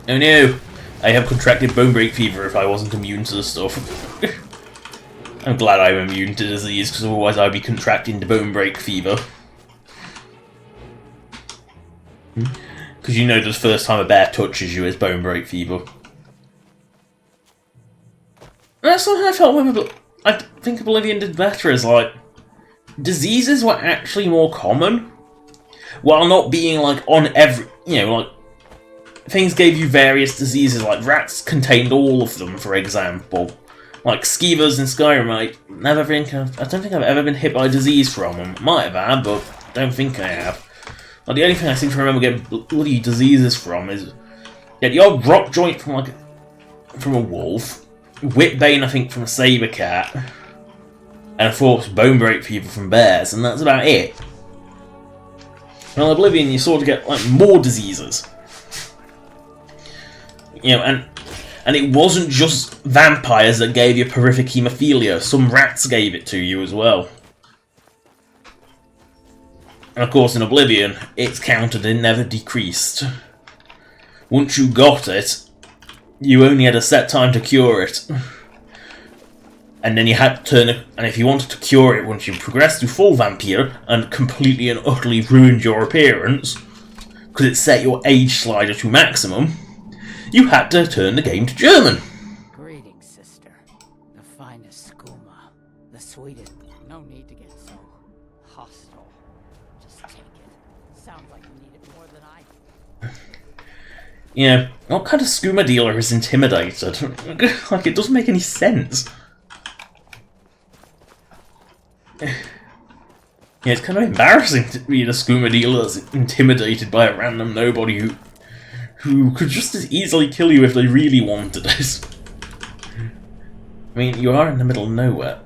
Oh no! I have contracted bone break fever if I wasn't immune to the stuff. I'm glad I'm immune to disease, because otherwise I'd be contracting the bone break fever. Because you know the first time a bear touches you is bone break fever. And that's something I felt with, I think Oblivion did better, is like, diseases were actually more common, while not being like on every, you know, like, things gave you various diseases, like rats contained all of them, for example. Like skeevers in Skyrim, I don't think I've ever been hit by a disease from them. Might have had, but don't think I have. Like, the only thing I seem to remember getting bloody diseases from is the odd rock joint from a wolf, whipbane I think from a saber cat, and of course bone break fever from bears, and that's about it. And on Oblivion you sort of get like more diseases. You know, and it wasn't just vampires that gave you horrific haemophilia, some rats gave it to you as well. And of course in Oblivion, it's counted and never decreased. Once you got it, you only had a set time to cure it. And then you had to turn it, and if you wanted to cure it once you progressed to full vampire and completely and utterly ruined your appearance, because it set your age slider to maximum, you had to turn the game to German. Greetings, sister. The finest skooma. The sweetest. No need to get so hostile. Just take it. Sounds like you need it more than I do. You know, what kind of skooma dealer is intimidated? Like, it doesn't make any sense. Yeah, it's kind of embarrassing to be a skooma dealer that's intimidated by a random nobody who could just as easily kill you if they really wanted it. I mean, you are in the middle of nowhere.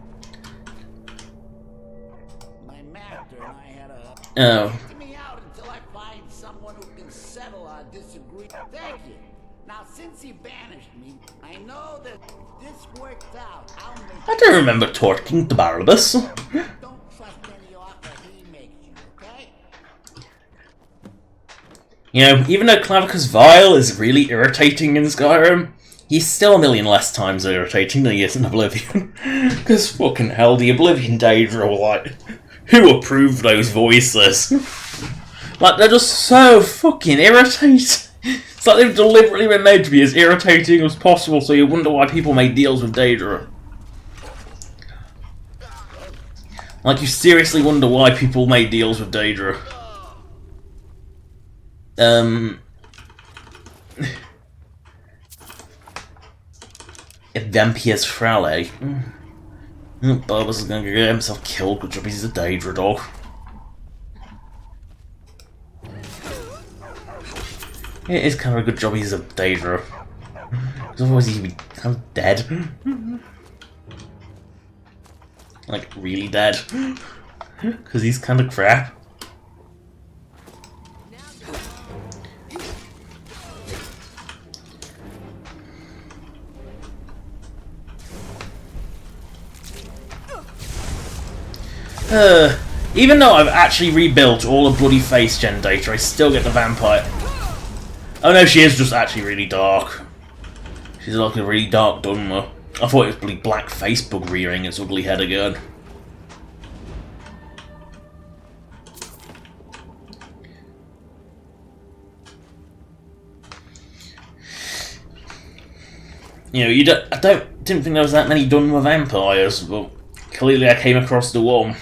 My master and I had a... Oh. Get me out until I find someone who can settle our disagreement. Thank you. Now, since he banished me, I know that this works out. I'll make... I don't remember talking to Barabbas. Don't trust any offer he makes you, okay? You know, even though Clavicus Vile is really irritating in Skyrim, he's still a million less times irritating than he is in Oblivion. Because fucking hell, the Oblivion Daedra were like, who approved those voices? Like, they're just so fucking irritating. It's like they've deliberately been made to be as irritating as possible, so you wonder why people made deals with Daedra. Like, you seriously wonder why people made deals with Daedra. Vampire's Frale. Barbas is gonna get himself killed, good job he's a Daedra dog. It is kind of a good job he's a Daedra. Because otherwise he'd be kind of dead. Like, really dead. Because he's kind of crap. Even though I've actually rebuilt all the bloody face gen data, I still get the vampire. Oh no, she is just actually really dark. She's like a really dark Dunmer. I thought it was black Facebook rearing its ugly head again. You know, I didn't think there was that many Dunmer vampires, but clearly I came across the one.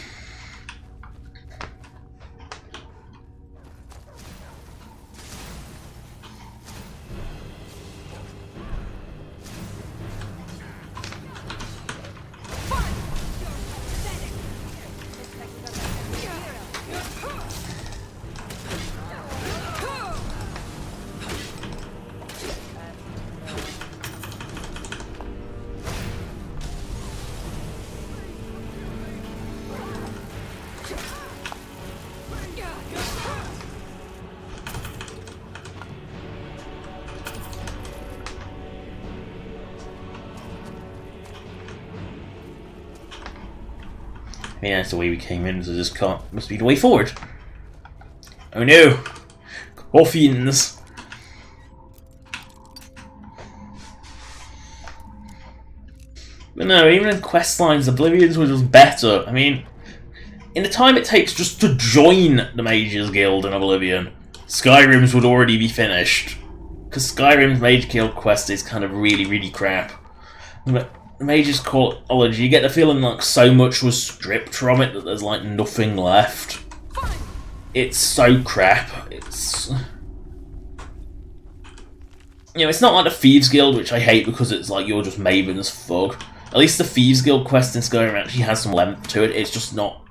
Yeah, that's the way we came in, so this must be the way forward. Oh no! Coffins! But no, even in quest lines, Oblivion's were just better. I mean, in the time it takes just to join the Mages Guild in Oblivion, Skyrim's would already be finished. Because Skyrim's Mage Guild quest is kind of really crap. But Mage's College, you get the feeling like so much was stripped from it that there's like nothing left. It's so crap. It's... You know, it's not like the Thieves Guild, which I hate because it's like you're just Maven's thug. At least the Thieves Guild quest in Skyrim actually has some length to it. It's just not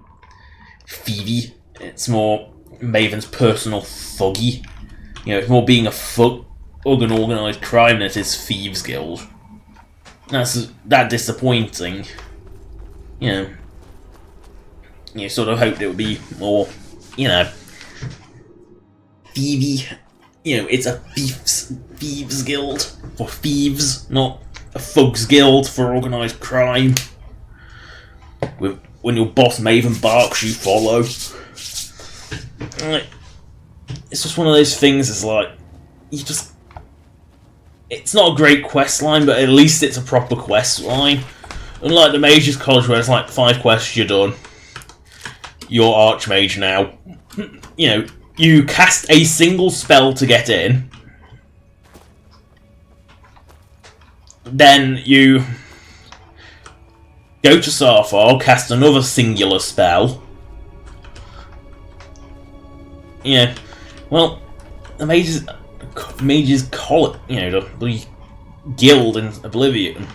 thievy. It's more Maven's personal thuggy. You know, it's more being a thug and organised crime than it is Thieves Guild. That's that disappointing. You sort of hoped it would be more, you know, thievy. You know, it's a thieves guild for thieves, not a thugs guild for organised crime. When your boss Maven barks, you follow. It's just one of those things. It's like it's not a great quest line, but at least it's a proper quest line. Unlike the Mage's College, where it's like 5 quests, you're done. You're Archmage now. You know, you cast a single spell to get in. Then you go to Sarfar, cast another singular spell. Yeah, well, the Mage's College, you know, the guild in Oblivion,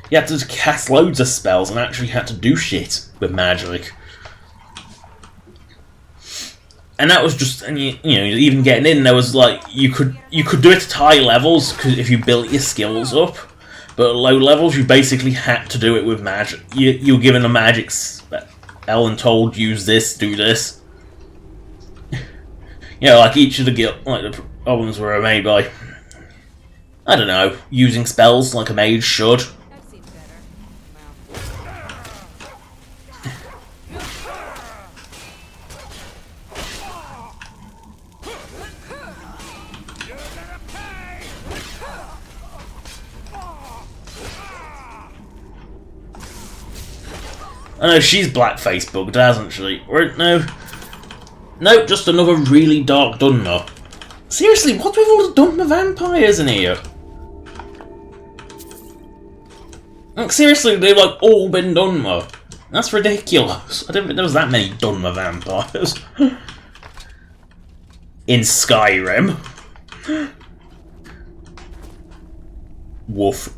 you had to cast loads of spells and actually had to do shit with magic. And that was just, and you know, even getting in, there was like, you could do it at high levels if you built your skills up, but at low levels you basically had to do it with magic. You were given a magic spell and told, use this, do this. You know, like each of the guild, like the Goblins were made by, I don't know, using spells like a mage should. That seems better. I know, she's blackface bugged, hasn't she? Or, no, just another really dark Dunmer. Seriously, what's with all the Dunmer vampires in here? Like, seriously, they've like all been Dunmer. That's ridiculous. I didn't think there was that many Dunmer vampires. In Skyrim. Woof.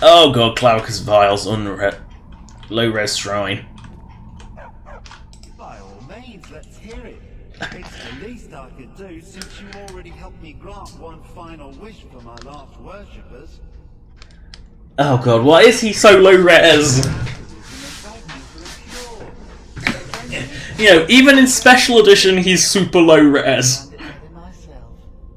Oh god, Glaucus Vile's low-res shrine. By all means, let's hear it. It's the least I could do since you already helped me grant one final wish for my last worshippers. Oh god, why is he so low-res? You know, even in Special Edition, he's super low-res.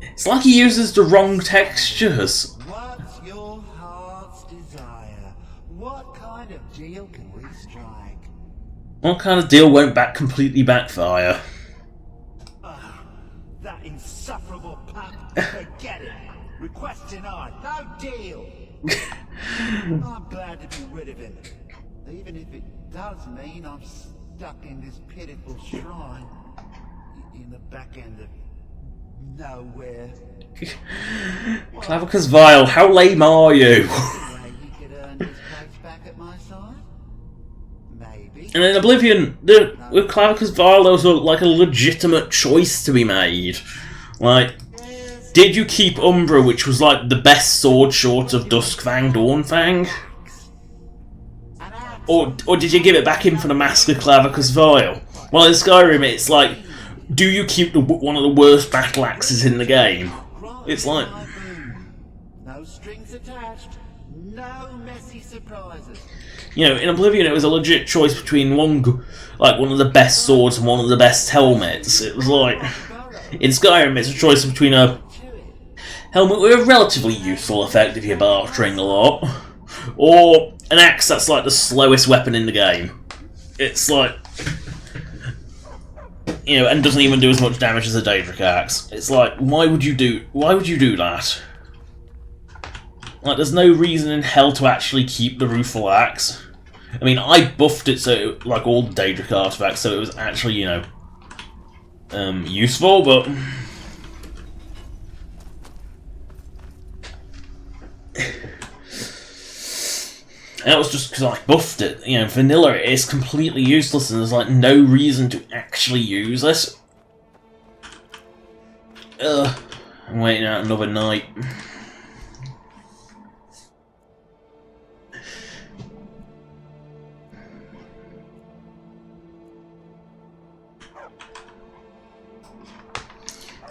It's like he uses the wrong textures. What's your heart's desire? What kind of deal can we strike? What kind of deal won't completely backfire? That insufferable Forget it. Request denied. No deal. I'm glad to be rid of him. Even if it does mean I'm stuck in this pitiful shrine in the back end of nowhere. Clavicus Vile, how lame are you? Way he could earn his place back at my side? Maybe. And in Oblivion, with Clavicus Vile, there was like a legitimate choice to be made. Like, did you keep Umbra, which was like the best sword short of Duskfang, Dawnfang? Or did you give it back in for the Mask of Clavicus Vile? Well, in Skyrim, it's like, do you keep one of the worst battle axes in the game? It's like, no strings attached, no messy surprises. you know, in Oblivion, it was a legit choice between one of the best swords and one of the best helmets. It was like, in Skyrim, it's a choice between a helmet with a relatively useful effect if you're bartering a lot, or an axe that's like the slowest weapon in the game. It's like, you know, and doesn't even do as much damage as a Daedra axe. It's like, why would you do that? Like, there's no reason in hell to actually keep the Rueful Axe. I mean, I buffed it so, like all the Daedra artifacts, so it was actually, you know, useful, but and that was just because I buffed it. You know, vanilla it is completely useless and there's like no reason to actually use it. I'm waiting out another night.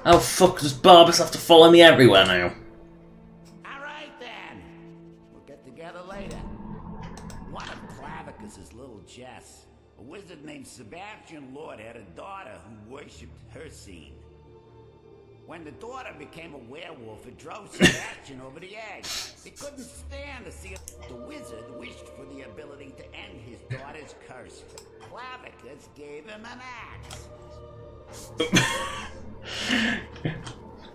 Oh fuck, does Barbas have to follow me everywhere now? Alright then. We'll get together later. One of Clavicus's little Jess, a wizard named Sebastian Lord, had a daughter who worshipped her scene. When the daughter became a werewolf, it drove Sebastian over the edge. He couldn't stand to see it. The wizard wished for the ability to end his daughter's curse. Clavicus gave him an axe.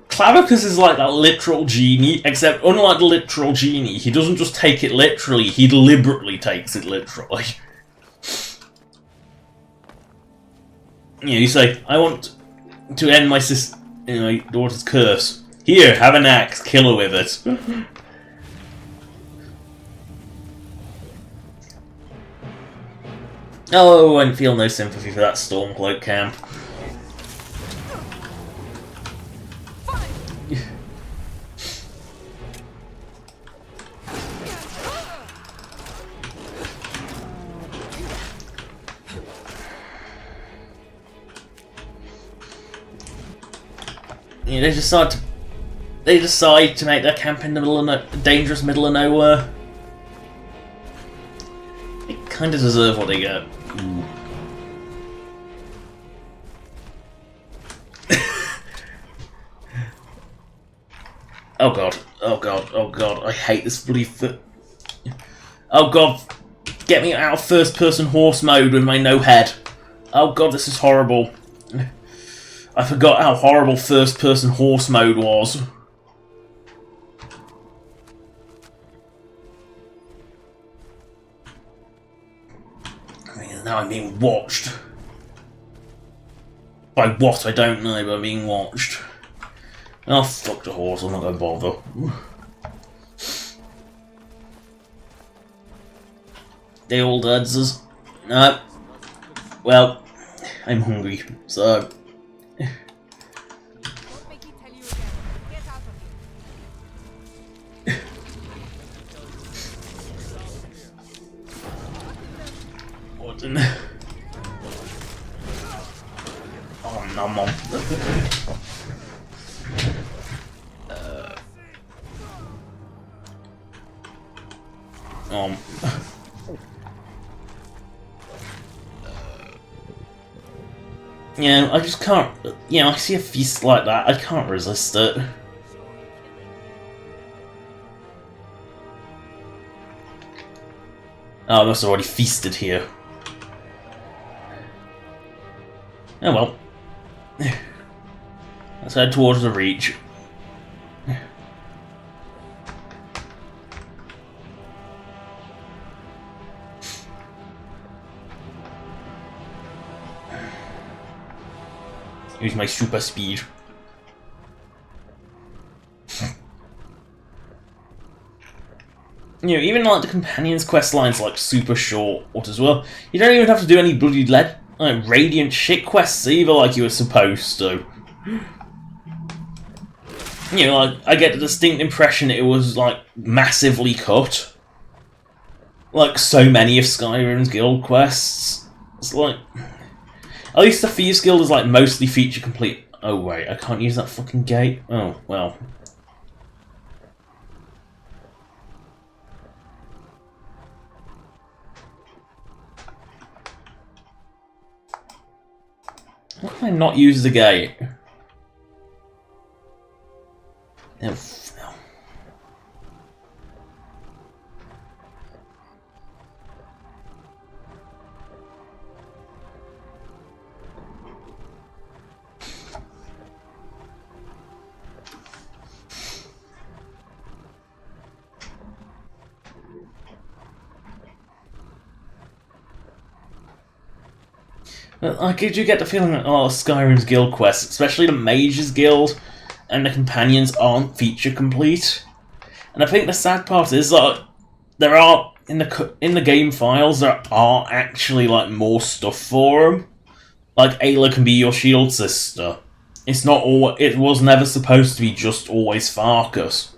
Clavicus is like that literal genie, except unlike the literal genie, he doesn't just take it literally, he deliberately takes it literally. You know, you say, I want to end my my daughter's curse. Here, have an axe, kill her with it. Oh, I feel no sympathy for that Stormcloak camp. Yeah, they decide to make their camp in the middle of dangerous middle of nowhere. They kind of deserve what they get. Oh god, oh god, oh god, I hate this bloody oh god, get me out of first person horse mode with my no head. Oh god, this is horrible. I forgot how horrible first person horse mode was. I mean, now I'm being watched. By what, I don't know, but I'm being watched. Oh, fuck the horse, I'm not gonna bother. The old answers. No. Well, I'm hungry, so... Won't make me tell you again. Get out of here. What in Oh, no, mom. Yeah, I just can't. You know, I see a feast like that, I can't resist it. Oh, I must have already feasted here. Oh well. Let's head towards the reach. Use my super speed. You know, even like the companions' quest lines like super short as well. You don't even have to do any bloody radiant shit quests either, like you were supposed to. You know, like I get the distinct impression it was like massively cut. Like so many of Skyrim's guild quests. It's like at least the Thieves Guild is like mostly feature complete. Oh wait, I can't use that fucking gate. Oh well. Why can I not use the gate? No. I do get the feeling that Skyrim's guild quests, especially the Mage's Guild and the Companions, aren't feature complete. And I think the sad part is that there are in the game files there are actually like more stuff for them. Like Ayla can be your shield sister. It's not all. It was never supposed to be just always Farkas.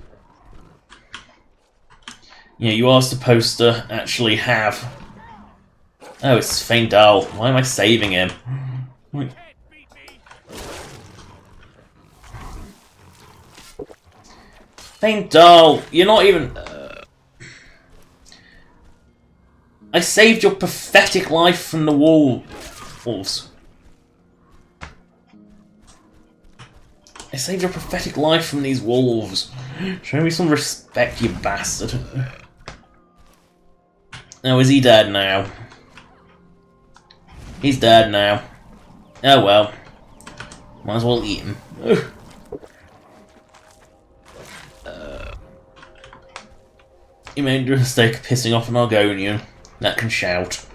Yeah, you are supposed to actually have. Oh, it's Feindal. Why am I saving him? Feindal, you're not even... I saved your pathetic life from the wolves. I saved your pathetic life from these wolves. Show me some respect, you bastard. Oh, is he dead now? He's dead now. Oh well. Might as well eat him. You made the mistake of pissing off an Argonian that can shout.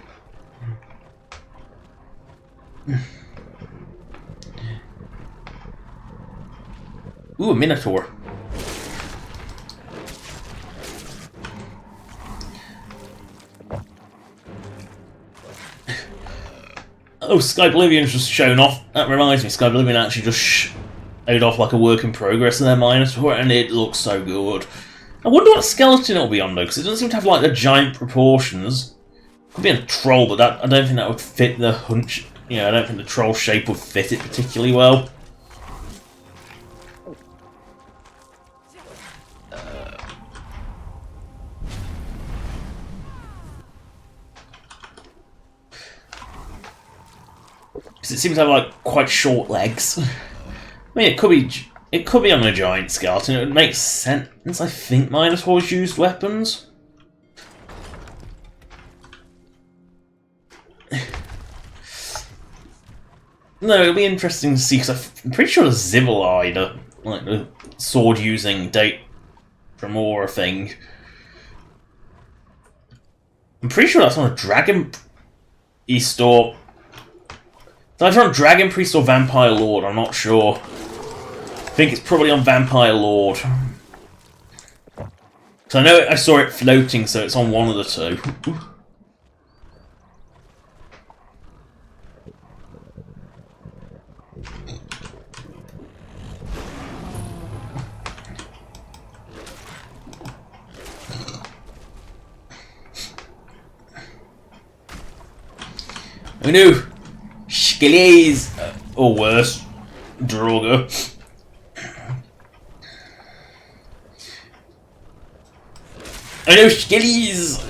Ooh, a Minotaur. Oh, Skyblivion's just shown off. That reminds me, Skyblivion actually just showed off like a work in progress in their Minotaur, and it looks so good. I wonder what skeleton it'll be on though, because it doesn't seem to have like the giant proportions. Could be a troll, but I don't think that would fit the hunch. You know, I don't think the troll shape would fit it particularly well. It seems to have like quite short legs. I mean, it could be on a giant skeleton. It would make sense. I think Minotaurs used weapons. No, it'll be interesting to see because I'm pretty sure the Zivilide, like the sword-using Daedra thing. I'm pretty sure that's on a dragon priest or. It's either on Dragon Priest or Vampire Lord, I'm not sure. I think it's probably on Vampire Lord. So I know I saw it floating, so it's on one of the two. Oh no! Skillies! Or worse, Droga. I know Skillies!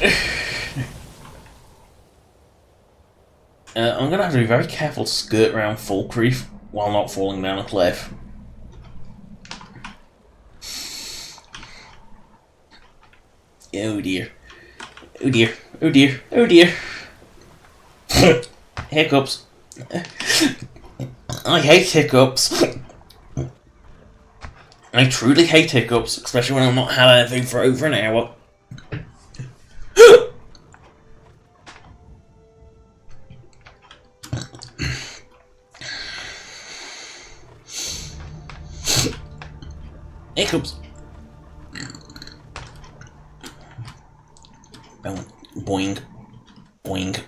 I'm gonna have to be very careful to skirt around Falkreath while not falling down a cliff. Oh dear. Oh dear. Oh dear. Oh dear. Hiccups. I hate hiccups. I truly hate hiccups, especially when I've not had anything for over an hour. Hiccups. Oh, boing. Boing.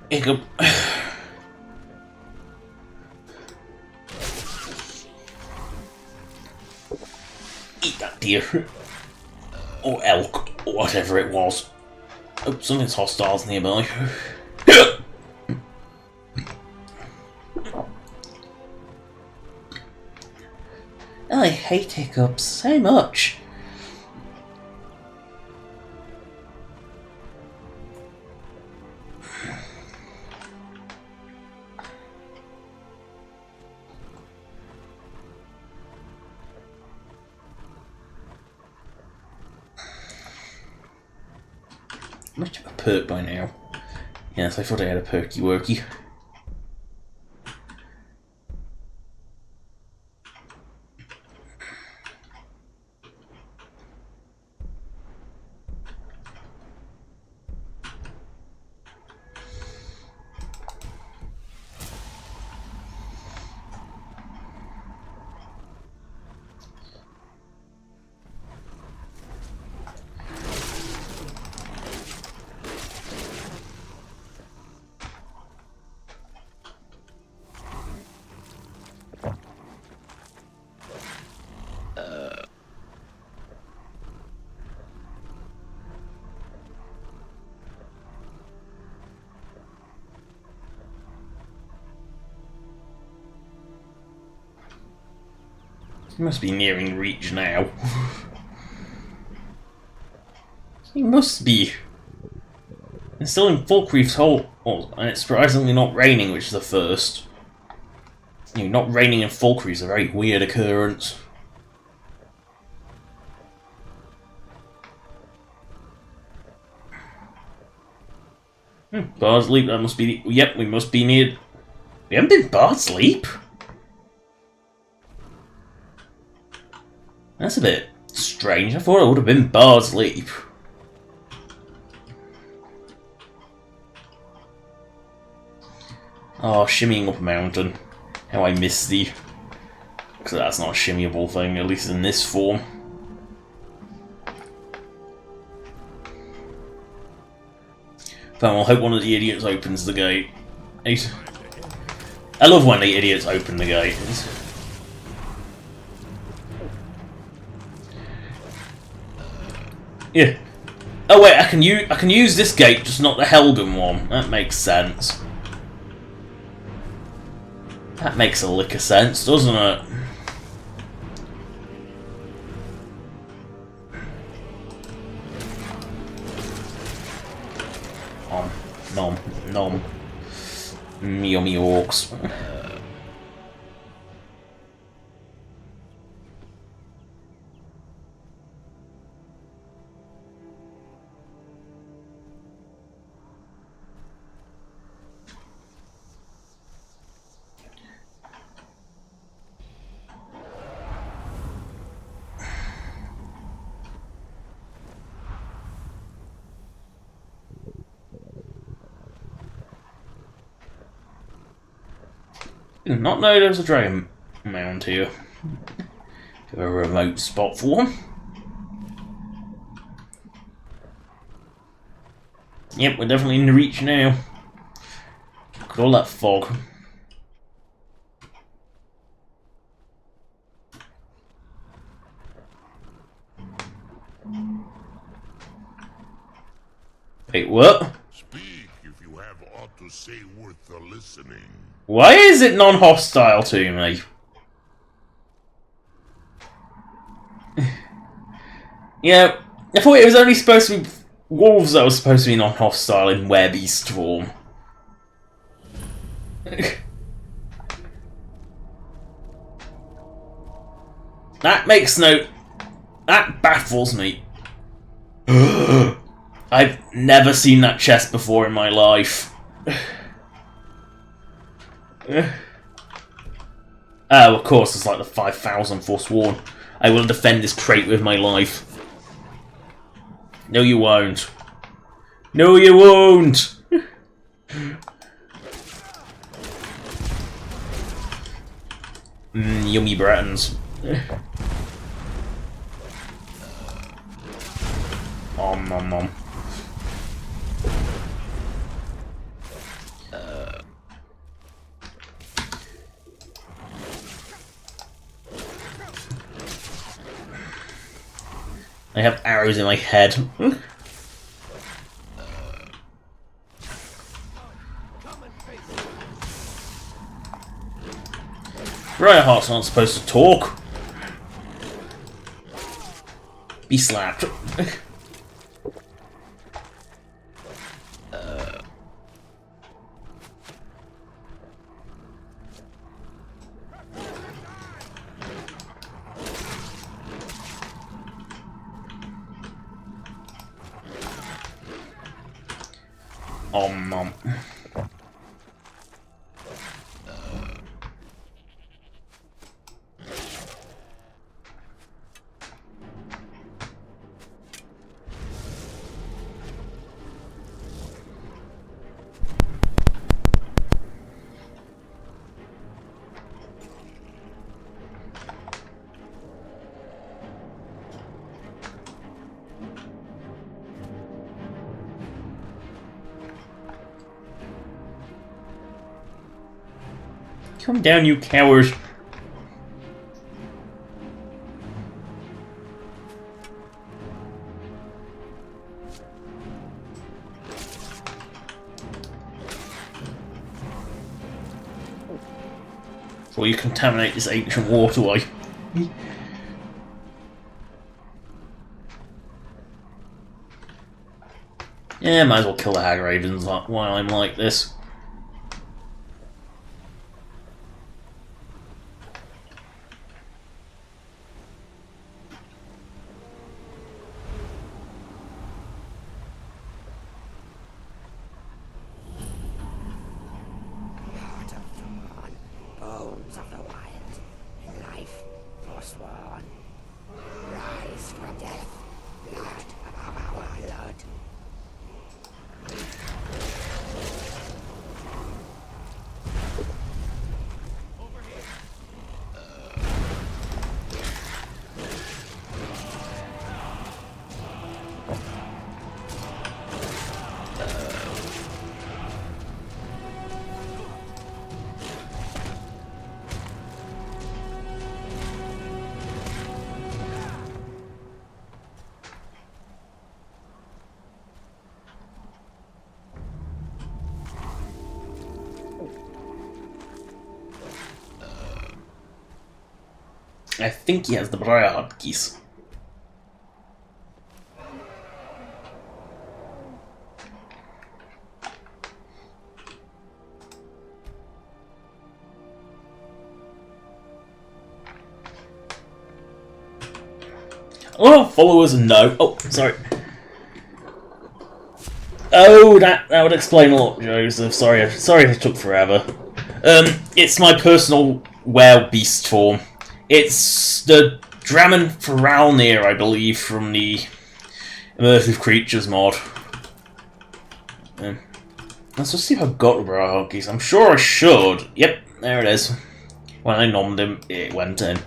Hiccup. Eat that deer. Or elk, or whatever it was. Oh, something's hostiles nearby. I hate hiccups so much. Much of a perk by now. Yes, I thought I had a perky worky. He must be nearing reach now. He must be. It's still in Falkreath's hole, and it's surprisingly not raining, which is the first. You know, not raining in Falkreath is a very weird occurrence. Bard's Leap, that must be... Yep, we must be near... We haven't been Bard's Leap? That's a bit strange. I thought it would have been Bard's Leap. Oh, shimmying up a mountain. How I miss thee. Because that's not a shimmyable thing, at least in this form. Fine, we'll hope one of the idiots opens the gate. I love when the idiots open the gate. Yeah. Oh wait, I can use this gate, just not the Helgen one. That makes sense. That makes a lick of sense, doesn't it? Nom, nom. Yummy orcs. Did not know there was a dragon mound here. A remote spot for one. Yep, we're definitely in the reach now. Look at all that fog. Wait, what? Speak if you have aught to say worth the listening. Why is it non-hostile to me? Yeah, I thought it was only supposed to be wolves that were supposed to be non-hostile in were-beast form. That makes no... That baffles me. I've never seen that chest before in my life. Oh, of course, it's like the 5,000 Forsworn. I will defend this crate with my life. No, you won't. No, you won't! Yummy Bretons. Nom. I have arrows in my head. Briarhearts aren't supposed to talk. Be slapped. Nom. Come down, you cowards! Before you contaminate this ancient waterway. Yeah, might as well kill the hag ravens while I'm like this. Bones of the wild, life forsworn. Rise from death, blood of our blood. I think he has the Briarheart keys. Oh, followers, no. Oh, sorry. Oh, that would explain a lot, Joseph. Sorry it took forever. It's my personal were-beast form. It's the Dramen Feralnir, I believe, from the Immersive Creatures mod. Let's just see if I've got the Briarheart keys. I'm sure I should. Yep, there it is. When I nommed him, it went in.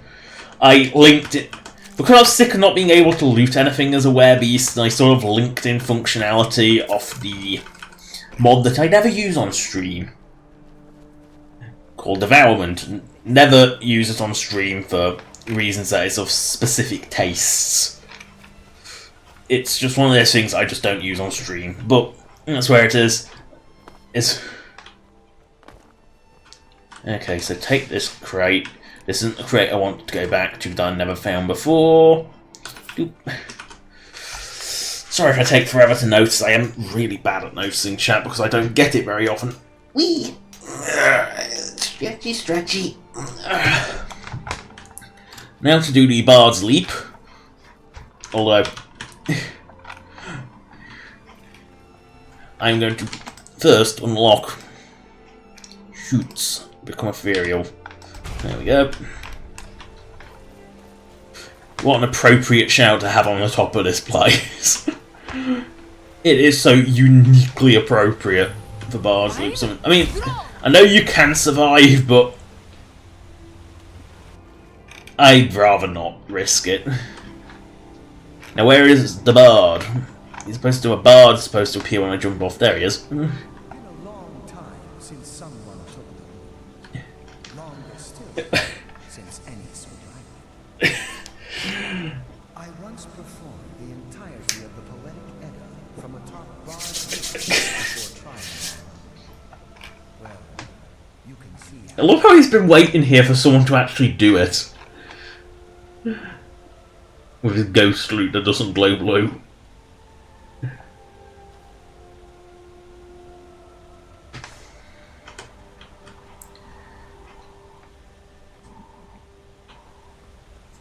I linked it. Because I was sick of not being able to loot anything as a werebeast, I sort of linked in functionality of the mod that I never use on stream. Called Devourment. Never use it on stream for reasons that is of specific tastes. It's just one of those things I just don't use on stream, but that's where it is. Okay, so take this crate. This isn't the crate I want to go back to that I never found before. Doop. Sorry if I take forever to notice. I am really bad at noticing chat because I don't get it very often. Wee! Stretchy. Now to do the Bard's Leap. Although, I'm going to first unlock Shoots, become ethereal. There we go. What an appropriate shout to have on the top of this place. It is so uniquely appropriate for Bard's Loop. I mean, I know you can survive, but I'd rather not risk it. Now, where is the Bard? He's supposed to. A Bard's supposed to appear when I jump off. There he is. Been a long time since someone took them. Longer still since any survived. I once performed the entirety of the poetic Edda from atop bars before trying. Well, you can see. I love how he's been waiting here for someone to actually do it. With his ghost loot that doesn't glow blue.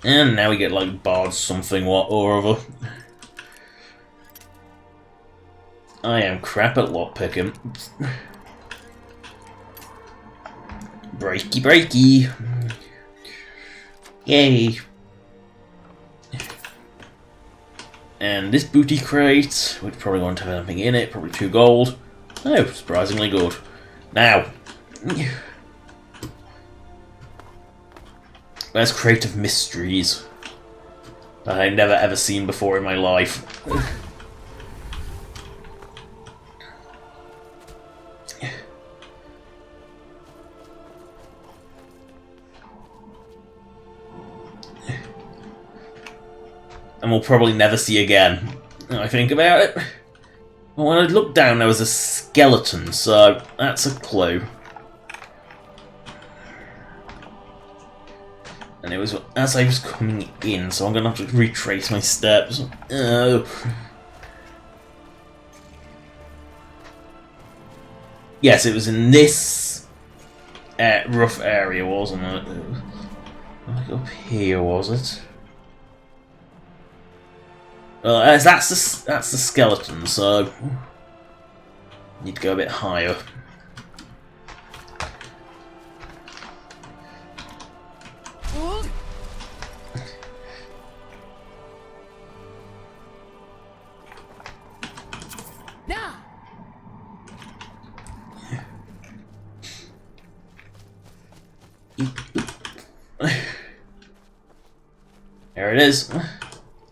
And now we get like Bard something what or other. I am crap at lockpicking. Breaky breaky. Yay. And this booty crate, which probably won't have anything in it, probably 2 gold. Oh, surprisingly good. Now, where's Creative Mysteries? That I've never ever seen before in my life. And we'll probably never see again, when I think about it. Well, when I looked down, there was a skeleton, so that's a clue. And it was as I was coming in, so I'm going to have to retrace my steps. Oh. Yes, it was in this rough area, wasn't it? Like up here, was it? Well, that's the skeleton, so need to go a bit higher. Now. There it is.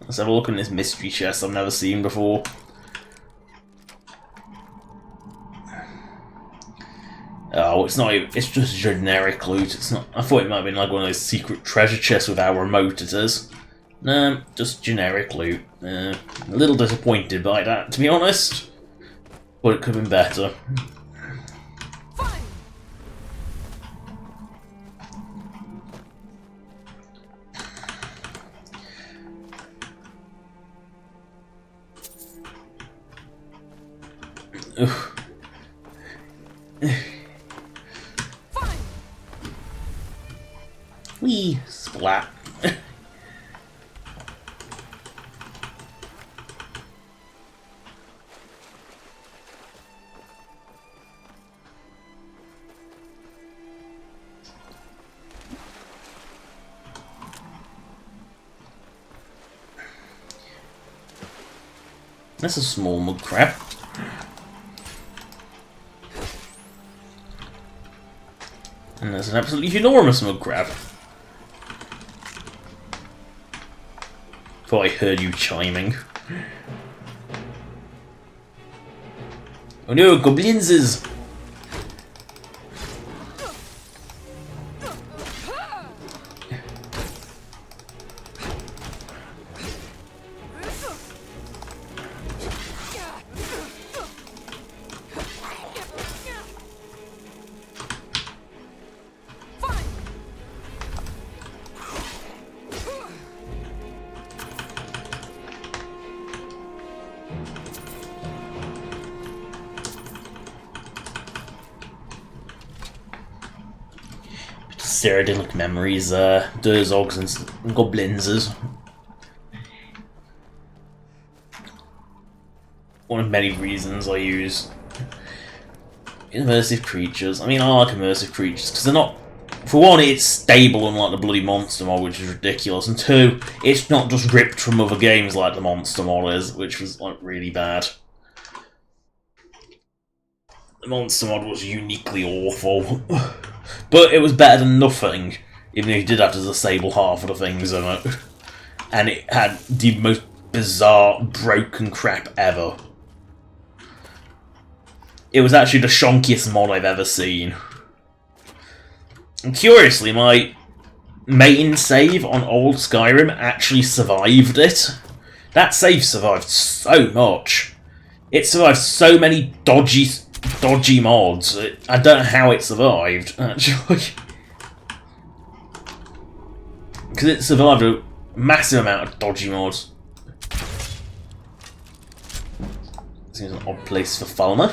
Let's have a look in this mystery chest I've never seen before. Oh, it's not even, it's just generic loot. It's not. I thought it might have been like one of those secret treasure chests with how remote it is. No, just generic loot. A little disappointed by that, to be honest. But it could have been better. Wee splat. That's a small mud crab. And there's an absolutely enormous mud crab. Thought I heard you chiming. Oh no, Goblins! Cyrodiilic memories, Durzogs and Goblins. One of many reasons I use immersive creatures. I mean, I like immersive creatures because they're not For one, it's stable unlike the bloody monster mod, which is ridiculous, and two, it's not just ripped from other games like the monster mod is, which was like really bad. The monster mod was uniquely awful, but it was better than nothing, even though you did have to disable half of the things in it. And it had the most bizarre, broken crap ever. It was actually the shonkiest mod I've ever seen. And curiously, my main save on old Skyrim actually survived it. That save survived so much. It survived so many dodgy mods. I don't know how it survived, actually. Because it survived a massive amount of dodgy mods. Seems an odd place for Falmer.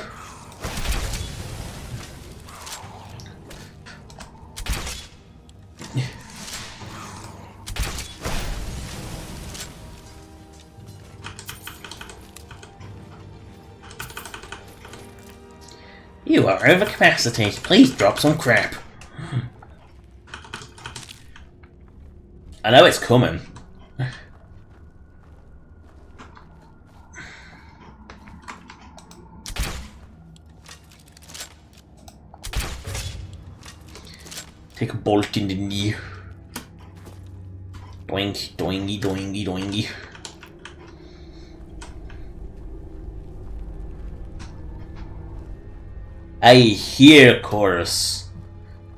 You are over capacity. Please drop some crap. I know it's coming. Take a bolt in the knee. Doink, doingy, doingy, doingy. I hear chorus,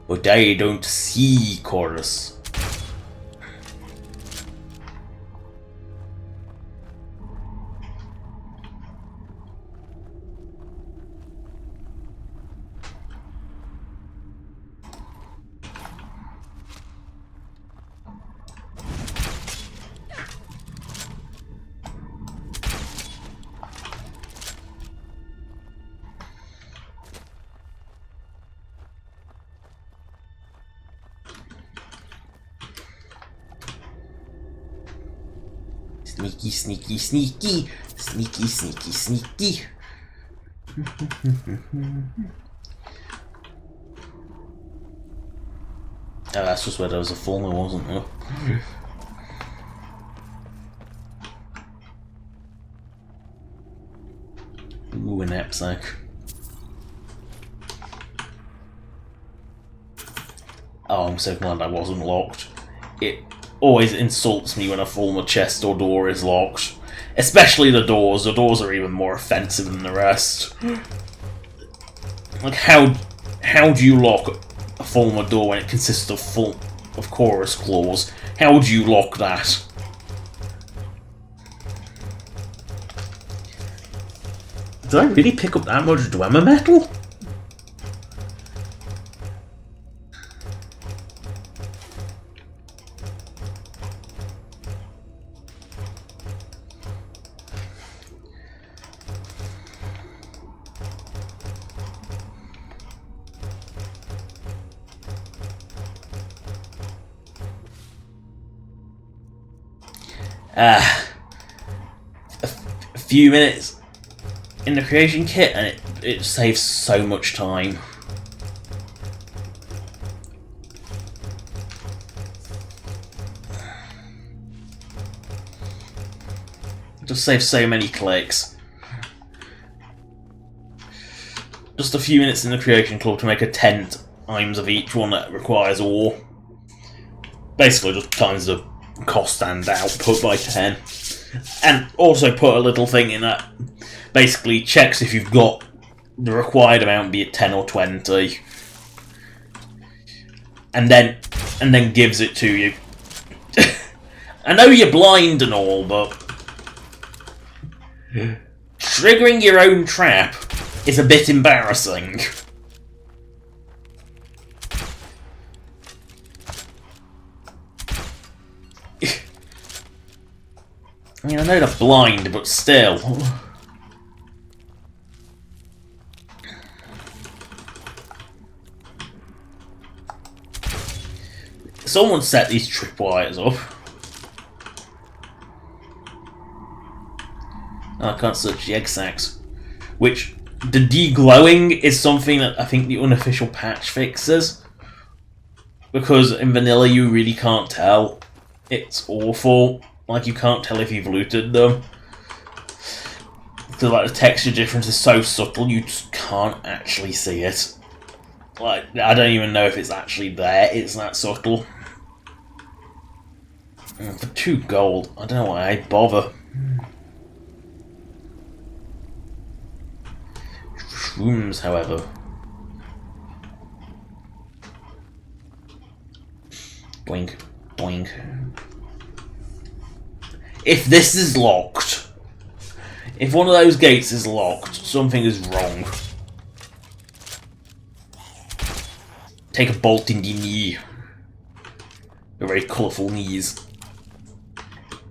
but I don't see chorus. Sneaky, sneaky, sneaky, sneaky, sneaky, sneaky. Oh, that's just where there was a Falmer, wasn't there? Ooh, a knapsack. Oh, I'm so glad that wasn't locked. It always insults me when a Falmer chest or door is locked. Especially the doors. The doors are even more offensive than the rest. Like, how do you lock a Falmer door when it consists of chorus claws? How do you lock that? Did I really pick up that much Dwemer metal? A few minutes in the creation kit and it saves so much time. It just saves so many clicks. Just a few minutes in the creation club to make a tent times of each one that requires ore. Basically just times the cost and output by 10. And also put a little thing in that basically checks if you've got the required amount, be it 10 or 20. And then gives it to you. I know you're blind and all, but triggering your own trap is a bit embarrassing. I mean, I know they're blind, but still. Someone set these tripwires up. Oh, I can't search the egg sacs. Which, the deglowing is something that I think the unofficial patch fixes. because in vanilla you really can't tell. It's awful. Like, you can't tell if you've looted them. Because, like, the texture difference is so subtle, you just can't actually see it. Like, I don't even know if it's actually there, it's that subtle. For 2 gold, I don't know why I'd bother. Shrooms, however. Doink, doink. If this is locked, if one of those gates is locked, something is wrong. Take a bolt in the knee. They're very colourful knees.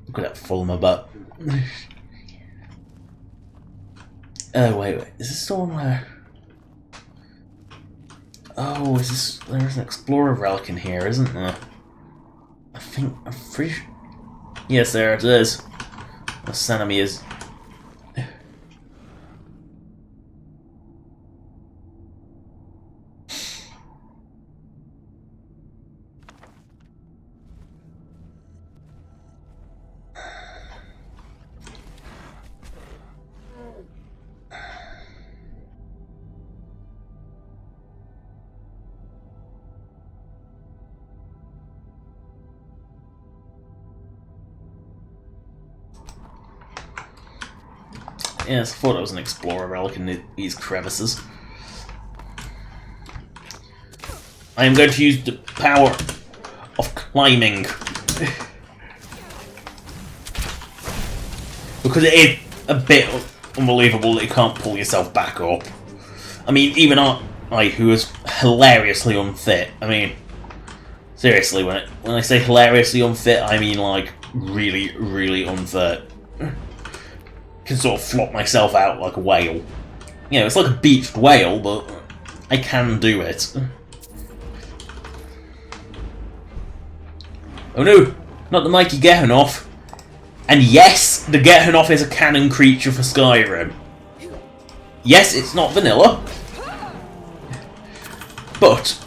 Look at that full of my butt. Wait. Is this the one where... Oh, is this... There's an Explorer relic in here, isn't there? I'm pretty sure... Yes, there it is. The Sanami is... Yes, I thought it was an Explorer relic in these crevices. I am going to use the power of climbing. Because it is a bit unbelievable that you can't pull yourself back up. I mean, even I, who is hilariously unfit, I mean, seriously, when I say hilariously unfit, I mean, like, really, really unfit. Can sort of flop myself out like a whale. You know, it's like a beached whale, but I can do it. Oh no, not the mighty Gehennoth. And yes, the Gehennoth is a canon creature for Skyrim. Yes, it's not vanilla, but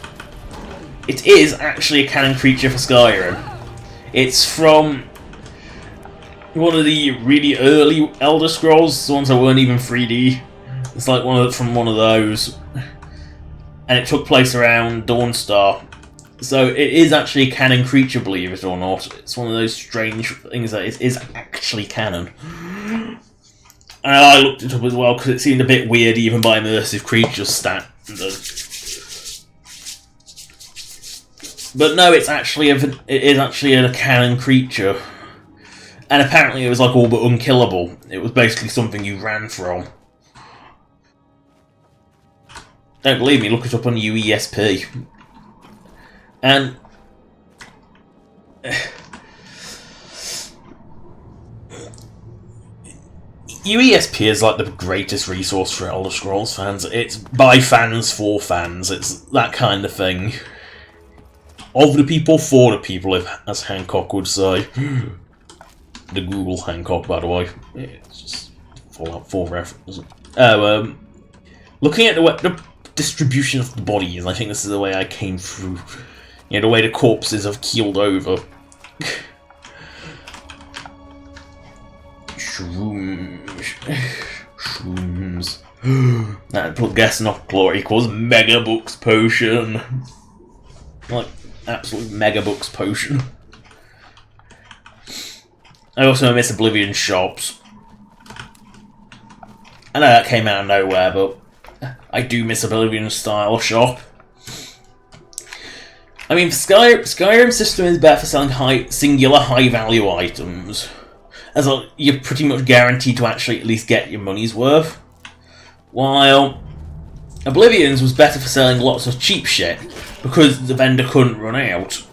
it is actually a canon creature for Skyrim. It's from one of the really early Elder Scrolls, the ones that weren't even 3D. It's like from one of those. And it took place around Dawnstar. So it is actually a canon creature, believe it or not. It's one of those strange things that it is actually canon. And I looked it up as well, because it seemed a bit weird even by immersive creature standards. But no, it is actually a canon creature. And apparently it was like all but unkillable. It was basically something you ran from. Don't believe me, look it up on UESP. And... UESP is like the greatest resource for Elder Scrolls fans. It's by fans for fans. It's that kind of thing. Of the people, for the people, as Hancock would say. The Google Hancock, by the way. Yeah, it's just Fallout 4 reference. Looking at the distribution of the bodies, I think this is the way I came through. You know, the way the corpses have keeled over. Shrooms. That Gehennoth Claw equals Megabooks Potion. Like, absolute Megabooks Potion. I also miss Oblivion shops. I know that came out of nowhere, but I do miss Oblivion style shop. I mean, Skyrim system is better for selling singular high value items, as you're pretty much guaranteed to actually at least get your money's worth. While Oblivion's was better for selling lots of cheap shit, because the vendor couldn't run out,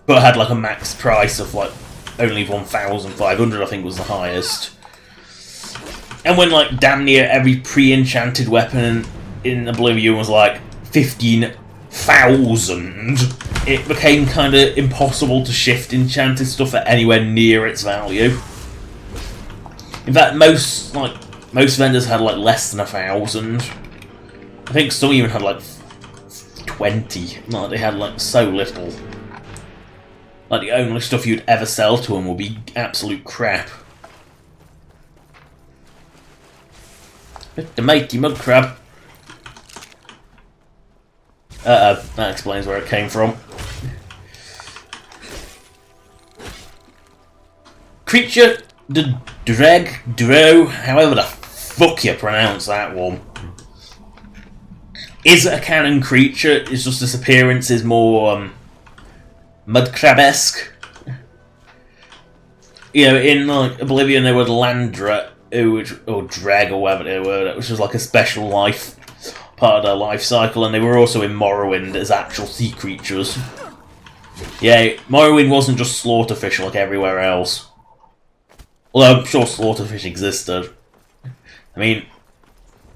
but had like a max price of like only 1,500, I think was the highest. And when like damn near every pre-enchanted weapon in Oblivion was like 15,000, it became kind of impossible to shift enchanted stuff at anywhere near its value. In fact, most vendors had like less than 1,000. I think some even had like 20. Like, they had like so little. Like, the only stuff you'd ever sell to him will be absolute crap. The mighty mud crab. That explains where it came from. Creature, the Dro, however the fuck you pronounce that one, is a canon creature. It's just its appearance is more mud crab-esque. You know, in like Oblivion there was Landra, or Dreg or whatever they were, which was like a special life part of their life cycle, and they were also in Morrowind as actual sea creatures. Yeah, Morrowind wasn't just slaughterfish like everywhere else. Although I'm sure slaughterfish existed. I mean,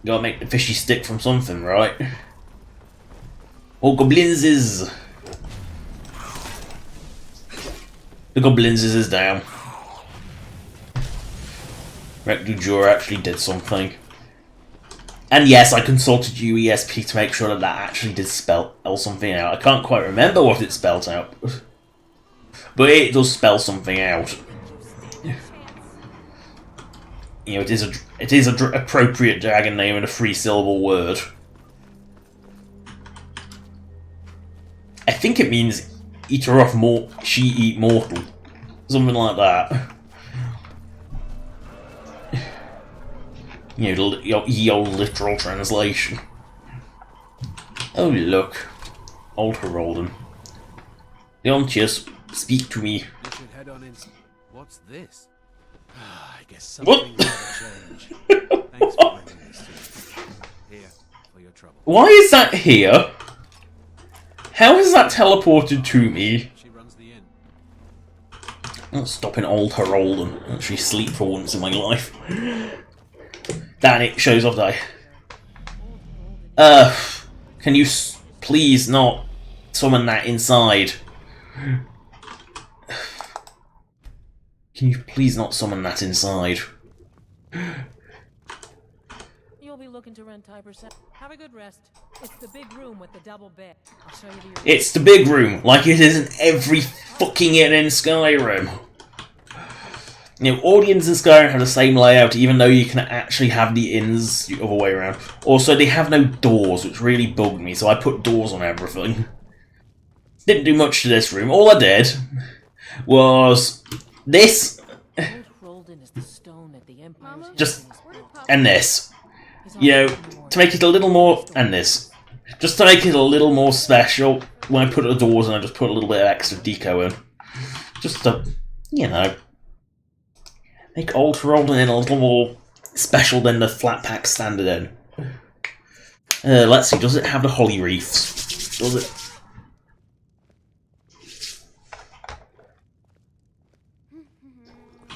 you gotta make the fishy stick from something, right? Oh, Goblins is... The Goblins is down. Rek'Dujur actually did something. And yes, I consulted UESP to make sure that that actually did spell something out. I can't quite remember what it spelled out. But it does spell something out. You know, it is a appropriate dragon name and a 3-syllable word. I think it means eater of she eat mortal. Something like that. You know, the old literal translation. Oh look. Old Herolden. Leontius, speak to me. You should head on in. What's this? I guess What? something never change. Thanks for bringing this to me. Here, for your trouble. Why is that here? How is that teleported to me? She runs the inn. I'm stopping old Herolden. Actually sleep for once in my life. Damn, it shows off die. Can you please not summon that inside? Can you please not summon that inside? You'll be looking to rent Tiber Set. Have a good rest. It's the big room with the double bed. I'll show you to your room. It's the big room, like it is in every fucking inn in Skyrim. You know, audience in Skyrim have the same layout, even though you can actually have the inns the other way around. Also, they have no doors, which really bugged me, so I put doors on everything. Didn't do much to this room. All I did was this, Rolden is the stone at the Empire's just, Where did Pop- and this. He's You know, on to make it a little more, and this. Just to make it a little more special, when I put the doors in, I just put a little bit of extra deco in. Just to, you know, make Old Herolden in a little more special than the flat pack standard in. Let's see, does it have the holly wreaths? Does it?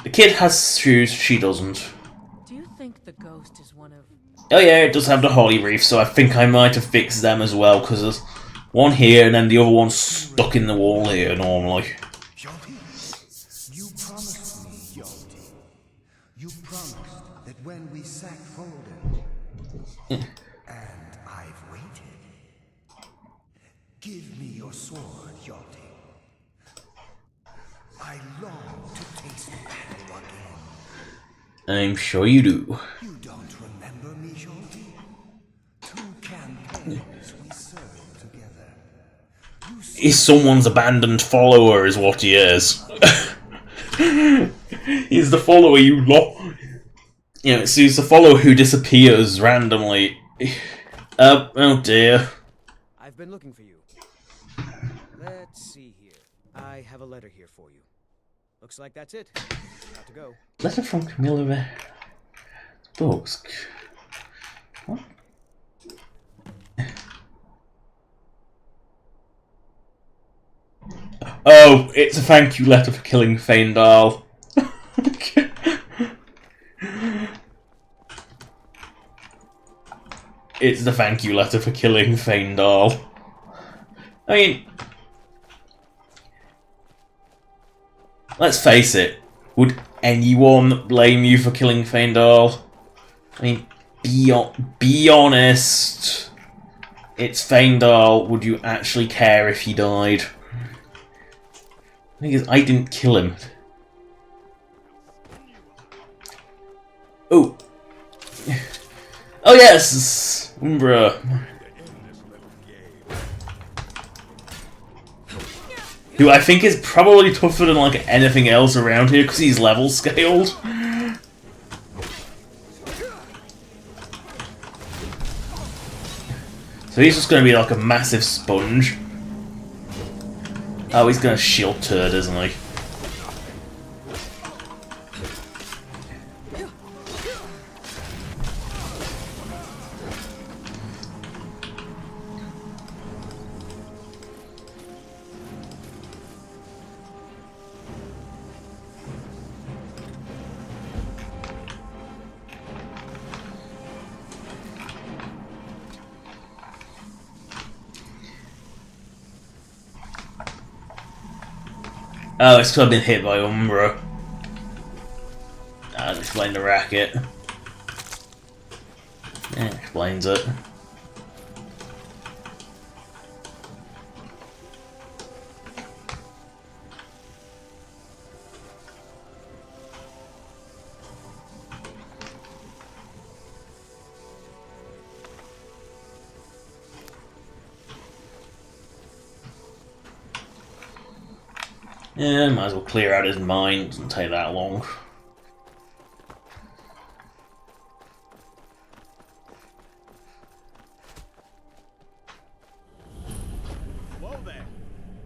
The kid has shoes, she doesn't. Do you think the ghost is one of... Oh yeah, it does have the holly wreath, so I think I might have fixed them as well, because there's one here and then the other one's stuck in the wall here normally. Yalti, you promised me, Yalti. You promised that when we sack Folden, and I've waited. Give me your sword, Yalti. I long to taste battle again. I'm sure you do. You don't remember me, Yalti? 2 campaigns we served together. You He's someone's abandoned follower is what he is. He's the follower you You know, so he's the follower who disappears randomly. Oh dear. I've been looking for you. Let's see here. I have a letter here for you. Looks like that's it. Got to go. Letter from Camilla Books. What? Oh, it's a thank you letter for killing Feindal. It's the thank you letter for killing Feindal. I mean, let's face it, would anyone blame you for killing Feindal? I mean, be honest. It's Feindal. Would you actually care if he died? The thing is, I didn't kill him. Oh. Oh yes! Umbra. Who I think is probably tougher than like anything else around here because he's level scaled. So he's just going to be like a massive sponge. Oh, he's going to shield turd, isn't he? Oh, it's because I've been hit by Umbra. That explains the racket. Yeah, explains it. Yeah, might as well clear out his mind. Doesn't take that long. Whoa there!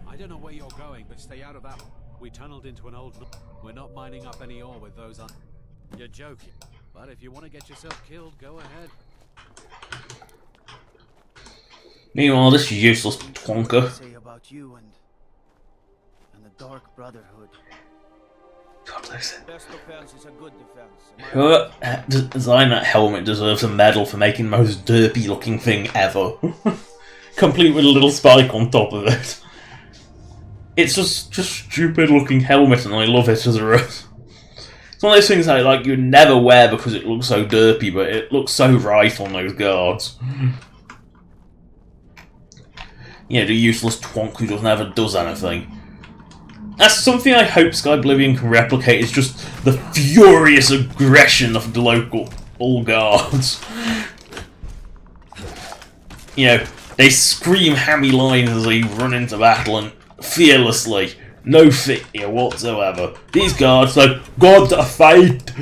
I don't know where you're going, but stay out of that. We tunneled into an old... We're not mining up any ore with those on... You're joking. But if you want to get yourself killed, go ahead. Meanwhile, this useless twonker. Say about you and the Dark Brotherhood. God bless it. Best defense is a good defense. Whoever designed that helmet deserves a medal for making the most derpy looking thing ever. Complete with a little spike on top of it. It's just stupid looking helmet and I love it as a result. It's one of those things that like you'd never wear because it looks so derpy, but it looks so right on those guards. Yeah, the useless twonk who just never does anything. That's something I hope Skyblivion can replicate, is just the furious aggression of the local guards. You know, they scream hammy lines as they run into battle and fearlessly, no fear whatsoever. These guards like, God, a fight!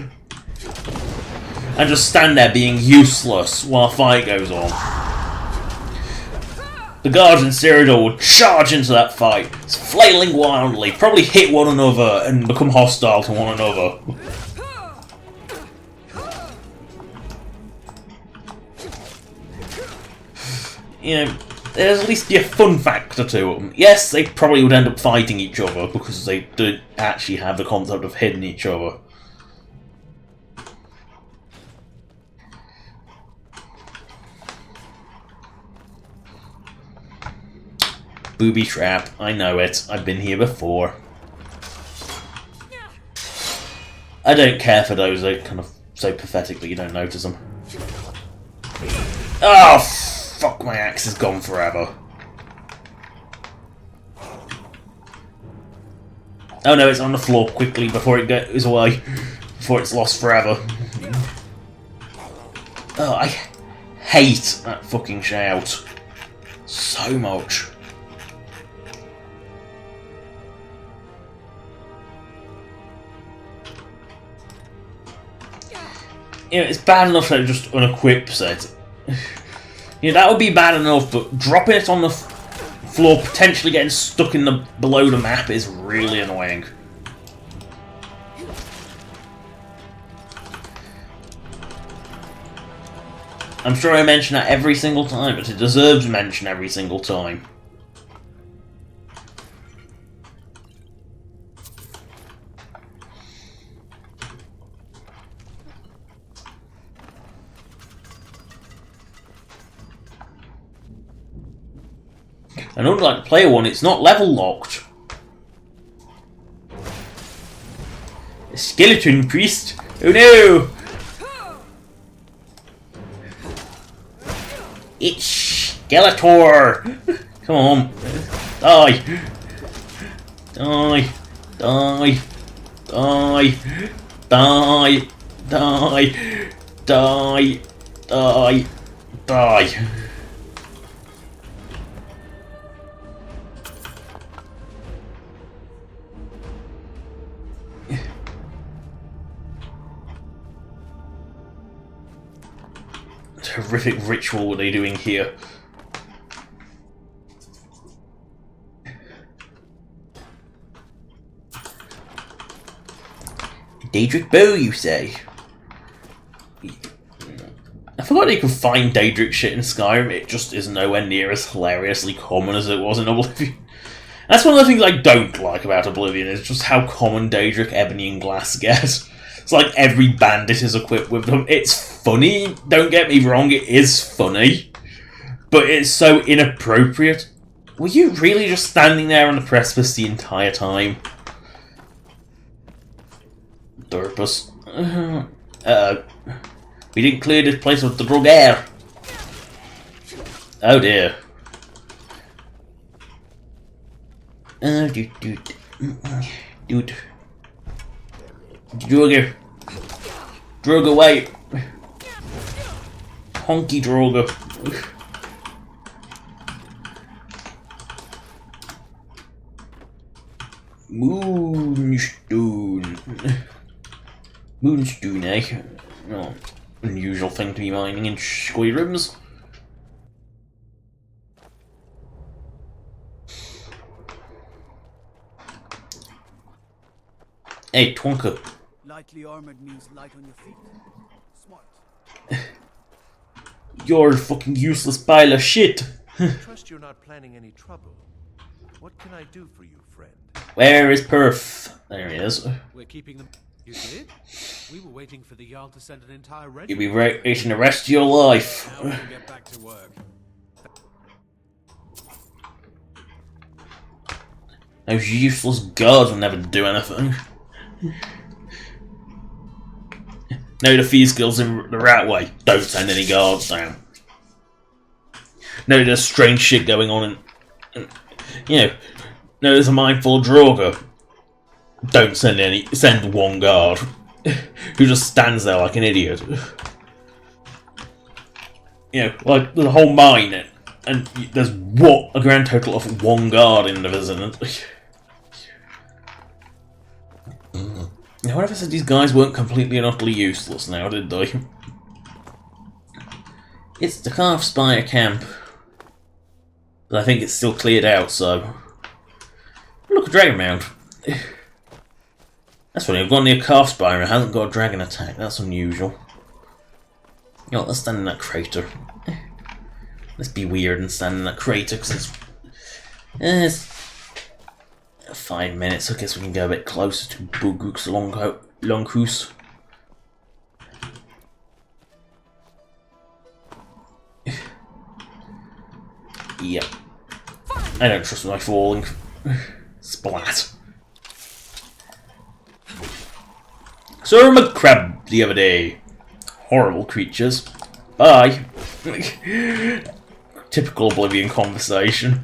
And just stand there being useless while a fight goes on. The guards in Cyrodiil would charge into that fight, flailing wildly, probably hit one another and become hostile to one another. You know, there's at least a fun factor to them. Yes, they probably would end up fighting each other because they don't actually have the concept of hitting each other. Booby trap, I know it. I've been here before. I don't care for those, they're kind of so pathetic that you don't notice them. Oh, fuck, my axe is gone forever. Oh no, it's on the floor quickly before it goes away. Before it's lost forever. Oh, I hate that fucking shout. So much. You know, it's bad enough that it just unequips it. You know, that would be bad enough, but dropping it on the floor, potentially getting stuck in the below the map, is really annoying. I'm sure I mention that every single time, but it deserves mention every single time. And unlike the player one, it's not level locked. A skeleton priest? Oh no! It's Skeletor! Come on. Die! Die! Die! Die! Die! Die! Die! Die! Die! Horrific ritual what are they doing here? Daedric bow, you say? I forgot you could find Daedric shit in Skyrim. It just is nowhere near as hilariously common as it was in Oblivion. That's one of the things I don't like about Oblivion, is just how common Daedric, Ebony, and Glass get. It's like every bandit is equipped with them. It's funny, don't get me wrong, it is funny. But it's so inappropriate. Were you really just standing there on the precipice the entire time? Dorpus. We didn't clear this place with the drug air. Oh dear. Dude. Drug away. Honky Droga. Moonstone. Moonstone, eh? Oh, unusual thing to be mining in Skyrims. Hey, Twonka. Lightly armored means light on your feet. Smart. You're a fucking useless pile of shit. Trust you're not planning any trouble. What can I do for you, friend? Where is Perf? There he is. We're keeping them. You did? We were waiting for the Jarl to send an entire regiment. You'll be waiting the rest of your life. Now we can get back to work. Those useless guards will never do anything. No, the fee skills in the right way. Don't send any guards down. No, there's strange shit going on and you know, no, there's a mindful Draugr. Don't send one guard who just stands there like an idiot. You know, like the whole mine, and there's what a grand total of one guard in the vicinity. Now, whatever said these guys weren't completely and utterly useless now, did they? It's the Calf Spire camp. But I think it's still cleared out, so... Look, a dragon mound. That's funny, I've gone near Calf Spire and it hasn't got a dragon attack. That's unusual. You know what, let's stand in that crater. Let's be weird and stand in that crater, because it's 5 minutes. I guess we can go a bit closer to Buguk's Longhouse. Yep. I don't trust my falling. Splat. Saw a crab the other day. Horrible creatures. Bye. Typical Oblivion conversation.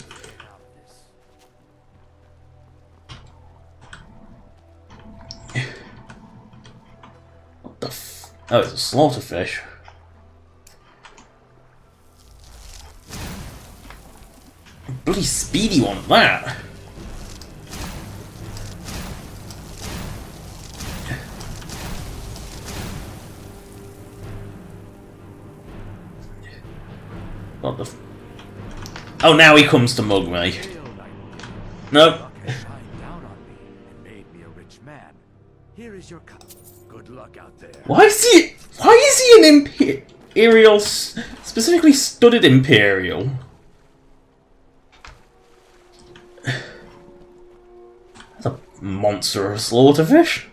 What the f... Oh, it's a slaughterfish. Bloody speedy one at that. What the f... Oh, now he comes to mug me. Nope. Why is he an Imperial, specifically studded Imperial? That's a monster of a slaughterfish.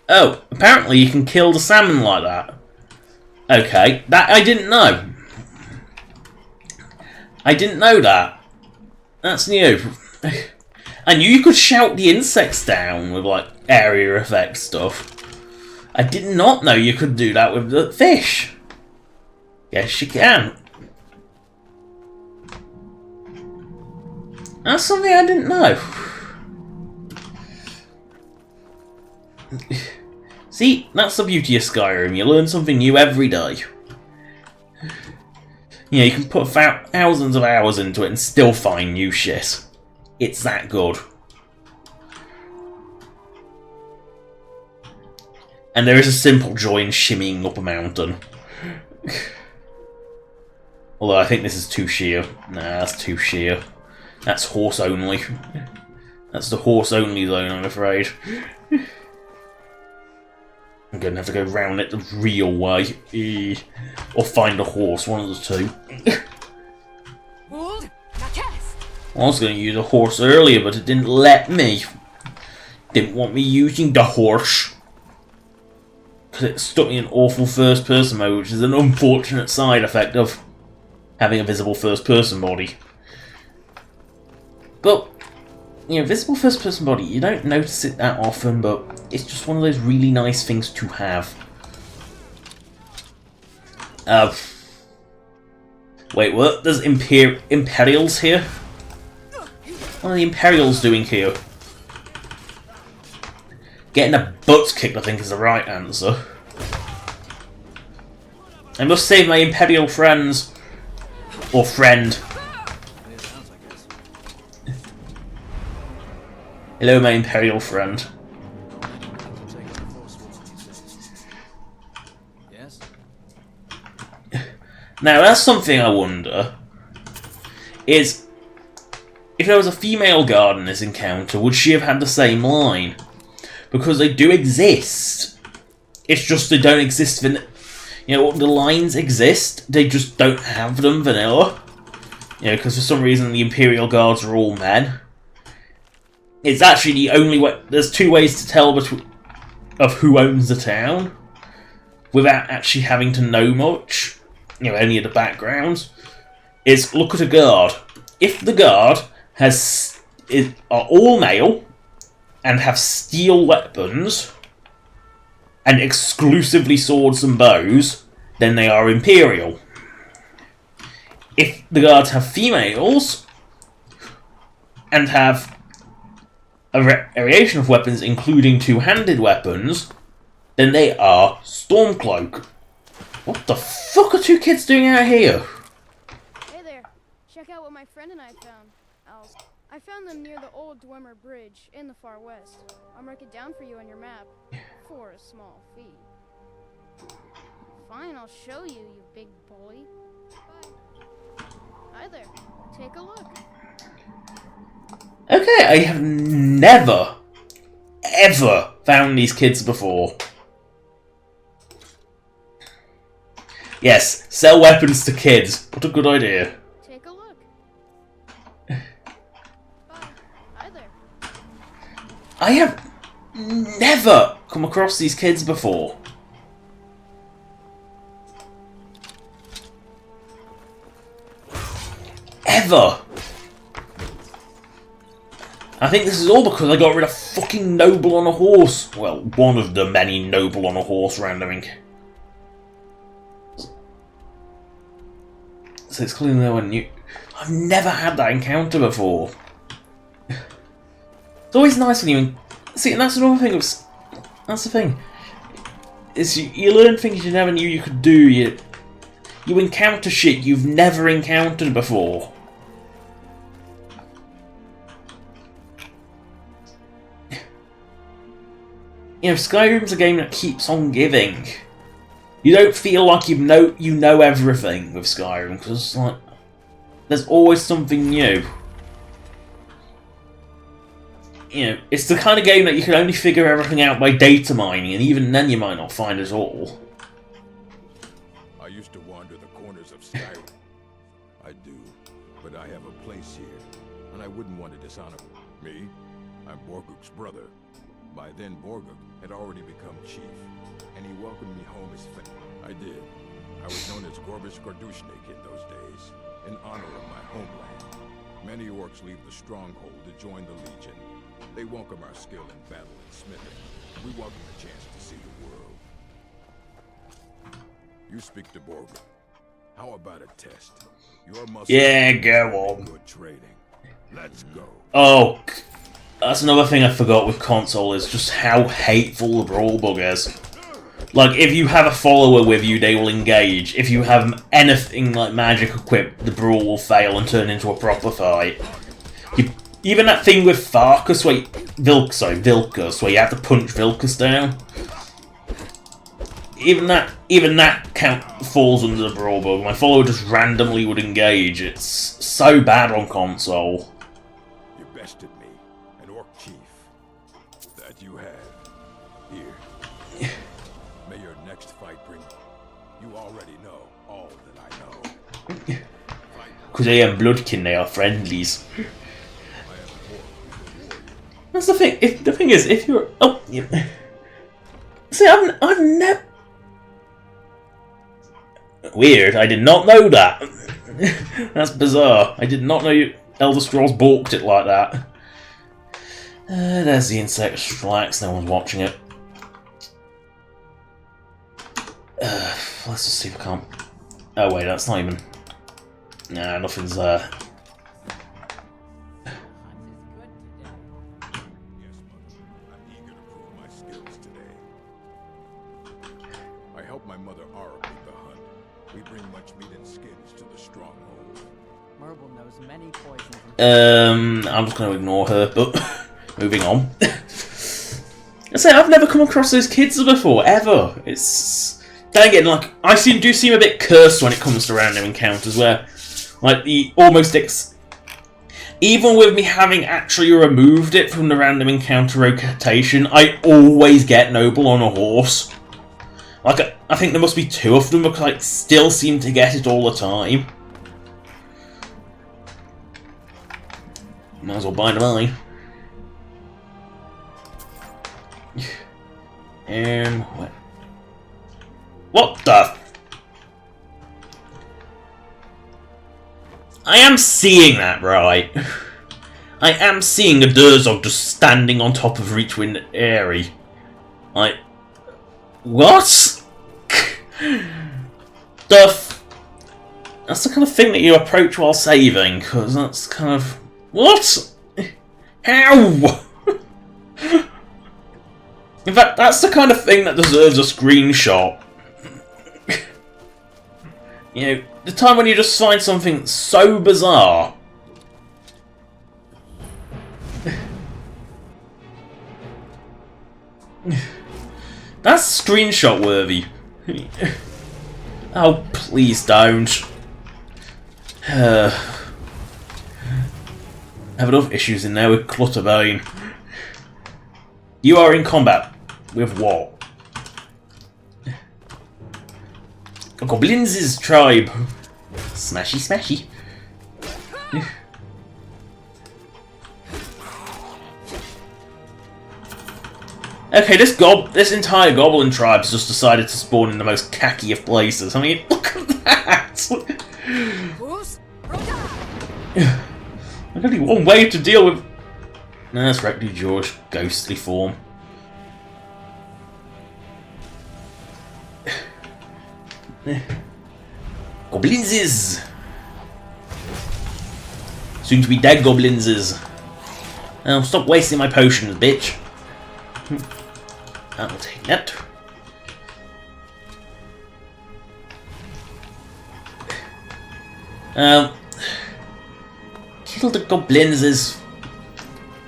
Oh, apparently you can kill the salmon like that. Okay, that I didn't know. I didn't know that. That's new. I knew you could shout the insects down with, like, area effect stuff. I did not know you could do that with the fish. Yes, you can. That's something I didn't know. See, that's the beauty of Skyrim. You learn something new every day. You know, you can put thousands of hours into it and still find new shit. It's that good. And there is a simple joy in shimmying up a mountain. Although I think this is too sheer. Nah, that's too sheer. That's horse only. That's the horse only zone, I'm afraid. I'm going to have to go round it the real way. Or find a horse, one of the two. I was going to use a horse earlier, but it didn't let me. Didn't want me using the horse. Because it stuck me in awful first person mode, which is an unfortunate side effect of having a visible first person body. But, you know, visible first person body, you don't notice it that often, but it's just one of those really nice things to have. Wait, what? There's Imperials here? What are the Imperials doing here? Getting a butt kicked, I think, is the right answer. I must save my Imperial friends. Or friend. Hello, my Imperial friend. Yes? Now, that's something I wonder. Is, if there was a female guard in this encounter, would she have had the same line? Because they do exist. It's just they don't exist in... You know, the lines exist, they just don't have them vanilla. You know, because for some reason the Imperial Guards are all men. It's actually the only way... There's two ways to tell of who owns the town. Without actually having to know much. You know, any of the backgrounds. Is look at a guard. If the guard are all male, and have steel weapons... and exclusively swords and bows, then they are Imperial. If the guards have females, and have a variation of weapons including two-handed weapons, then they are Stormcloak. What the fuck are two kids doing out here? Hey there, check out what my friend and I found. I found them near the old Dwemer Bridge in the far west. I'll mark it down for you on your map. For a small fee. Fine, I'll show you, you big bully. Bye. Hi there. Take a look. Okay, I have never, ever found these kids before. Yes, sell weapons to kids. What a good idea. Take a look. Bye. Hi there. I have never come across these kids before. Ever. I think this is all because I got rid of fucking Noble on a horse. Well, one of the many Noble on a horse randoming. So it's clearly no one new. I've never had that encounter before. It's always nice when you... See, and that's another thing. That's the thing. Is you learn things you never knew you could do. You encounter shit you've never encountered before. You know, Skyrim's a game that keeps on giving. You don't feel like you know everything with Skyrim, because like there's always something new. You know, it's the kind of game that you can only figure everything out by data mining, and even then you might not find it all. I used to wander the corners of Skyrim. I do, but I have a place here, and I wouldn't want to dishonor me. I'm Borguk's brother. By then, Borguk had already become chief, and he welcomed me home as family. I did. I was known as Gorbish Gordushnik in those days, in honor of my homeland. Many orcs leave the stronghold to join the Legion. They welcome our skill in battle and smithing. We welcome the chance to see the world. You speak to Borguk. How about a test? Your muscle yeah, go on. Good trading. Let's go. Oh, that's another thing I forgot with console is just how hateful the brawl bug is. Like, if you have a follower with you, they will engage. If you have anything like magic equipped, the brawl will fail and turn into a proper fight. Even that thing with Farkas, Vilkas, where you have to punch Vilkas down. Even that count falls under the brawl bug. My follower just randomly would engage. It's so bad on console. You bested me, an orc chief. That you have. Here. May your next fight bring. You already know all that I know. Because they are bloodkin, they are friendlies. That's the thing. The thing is, if you're see, I've never. Weird. I did not know that. That's bizarre. I did not know Elder Scrolls balked it like that. There's the insect. Relax. No one's watching it. Let's just see if I can't. Oh wait, that's not even. Nah, nothing's there. My mother Ara beat the hunt. We bring much meat and skins to the stronghold. Marble knows many poisons. I'm just going to ignore her, but moving on. I say I've never come across those kids before, ever. It's then again, like I do seem a bit cursed when it comes to random encounters, where like the almost even with me having actually removed it from the random encounter rotation, I always get noble on a horse. Like, I think there must be 2 of them, because I still seem to get it all the time. Might as well buy the money. What the? I am seeing that, right? I am seeing a Durzog just standing on top of Reachwind Airy. Like, what? That's the kind of thing that you approach while saving, because that's kind of... What? How? In fact, that's the kind of thing that deserves a screenshot. You know, the time when you just find something so bizarre. That's screenshot worthy. Oh, please don't. I have enough issues in there with Clutterbane. You are in combat. With what? Goblins' tribe. Smashy, smashy. Okay, this entire goblin tribe has just decided to spawn in the most khaki of places. I mean, look at that! There's only one way to deal with... No, that's Rectory George, ghostly form. Goblinses! Soon to be dead Goblinses. Now, stop wasting my potions, bitch. I'll take that. Kill the Goblinses.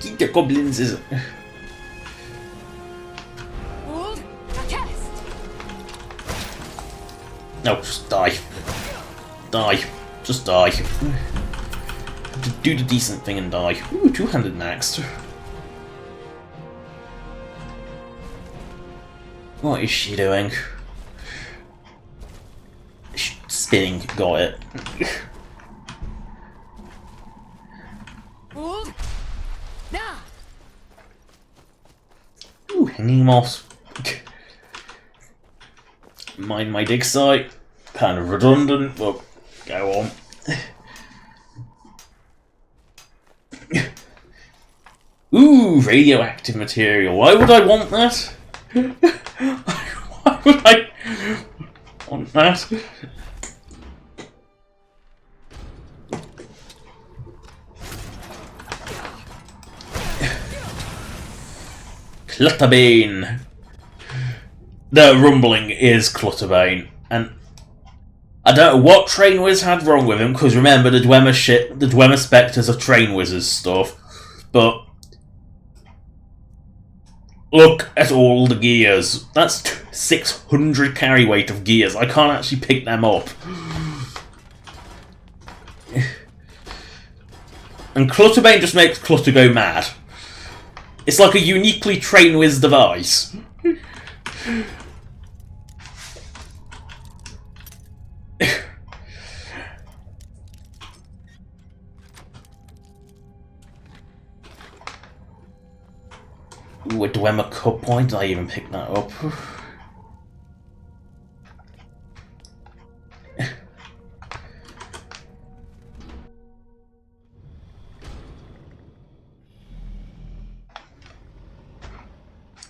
Kill the Goblinses. No, just die. Die. Just die. Do the decent thing and die. Ooh, two-handed next. What is she doing? Spinning, got it. Ooh, hanging moss. Mind my dig site. Kind of redundant, but go on. Ooh, radioactive material. Why would I want that? Why would I want that? Clutterbane. The rumbling is Clutterbane, and I don't know what Train Wiz had wrong with him, because remember, the Dwemer Spectres are Train Wiz's stuff, but look at all the gears. That's 600 carry weight of gears. I can't actually pick them up. And Clutterbane just makes Clutter go mad. It's like a uniquely Train Wiz device. Ooh, a Dwemer Cup point. Did I even pick that up?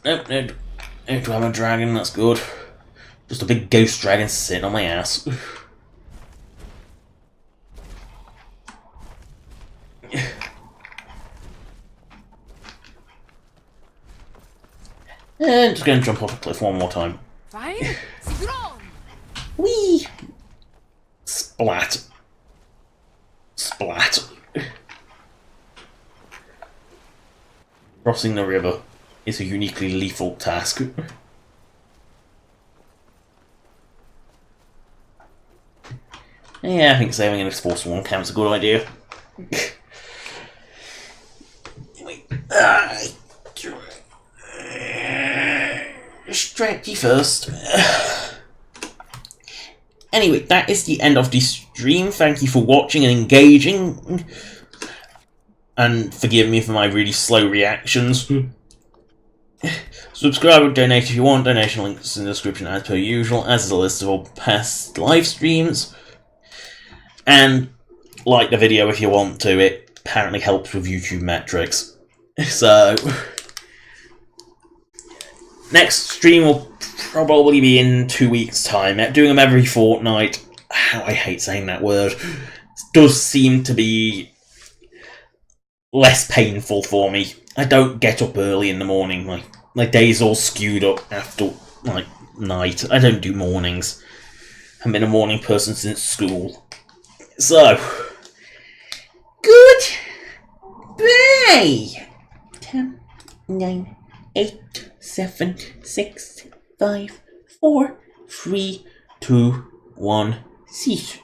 Nope, no Dwemer Dragon, that's good. Just a big ghost dragon sitting on my ass. And just gonna jump off a cliff one more time. Whee! Splat. Splat. Crossing the river is a uniquely lethal task. Yeah, I think saving an Explore Swarm camp's a good idea. Strategy first. Anyway, that is the end of the stream. Thank you for watching and engaging. And forgive me for my really slow reactions. Subscribe or donate if you want. Donation links in the description as per usual, as is a list of all past live streams. And like the video if you want to. It apparently helps with YouTube metrics. So next stream will probably be in 2 weeks' time. Doing them every fortnight. I hate saying that word. It does seem to be less painful for me. I don't get up early in the morning. My day's all skewed up after night. I don't do mornings. I've been a morning person since school. So good bye. 10, 9, 8, 7, 6, 5, 4, 3, 2, 1, cease.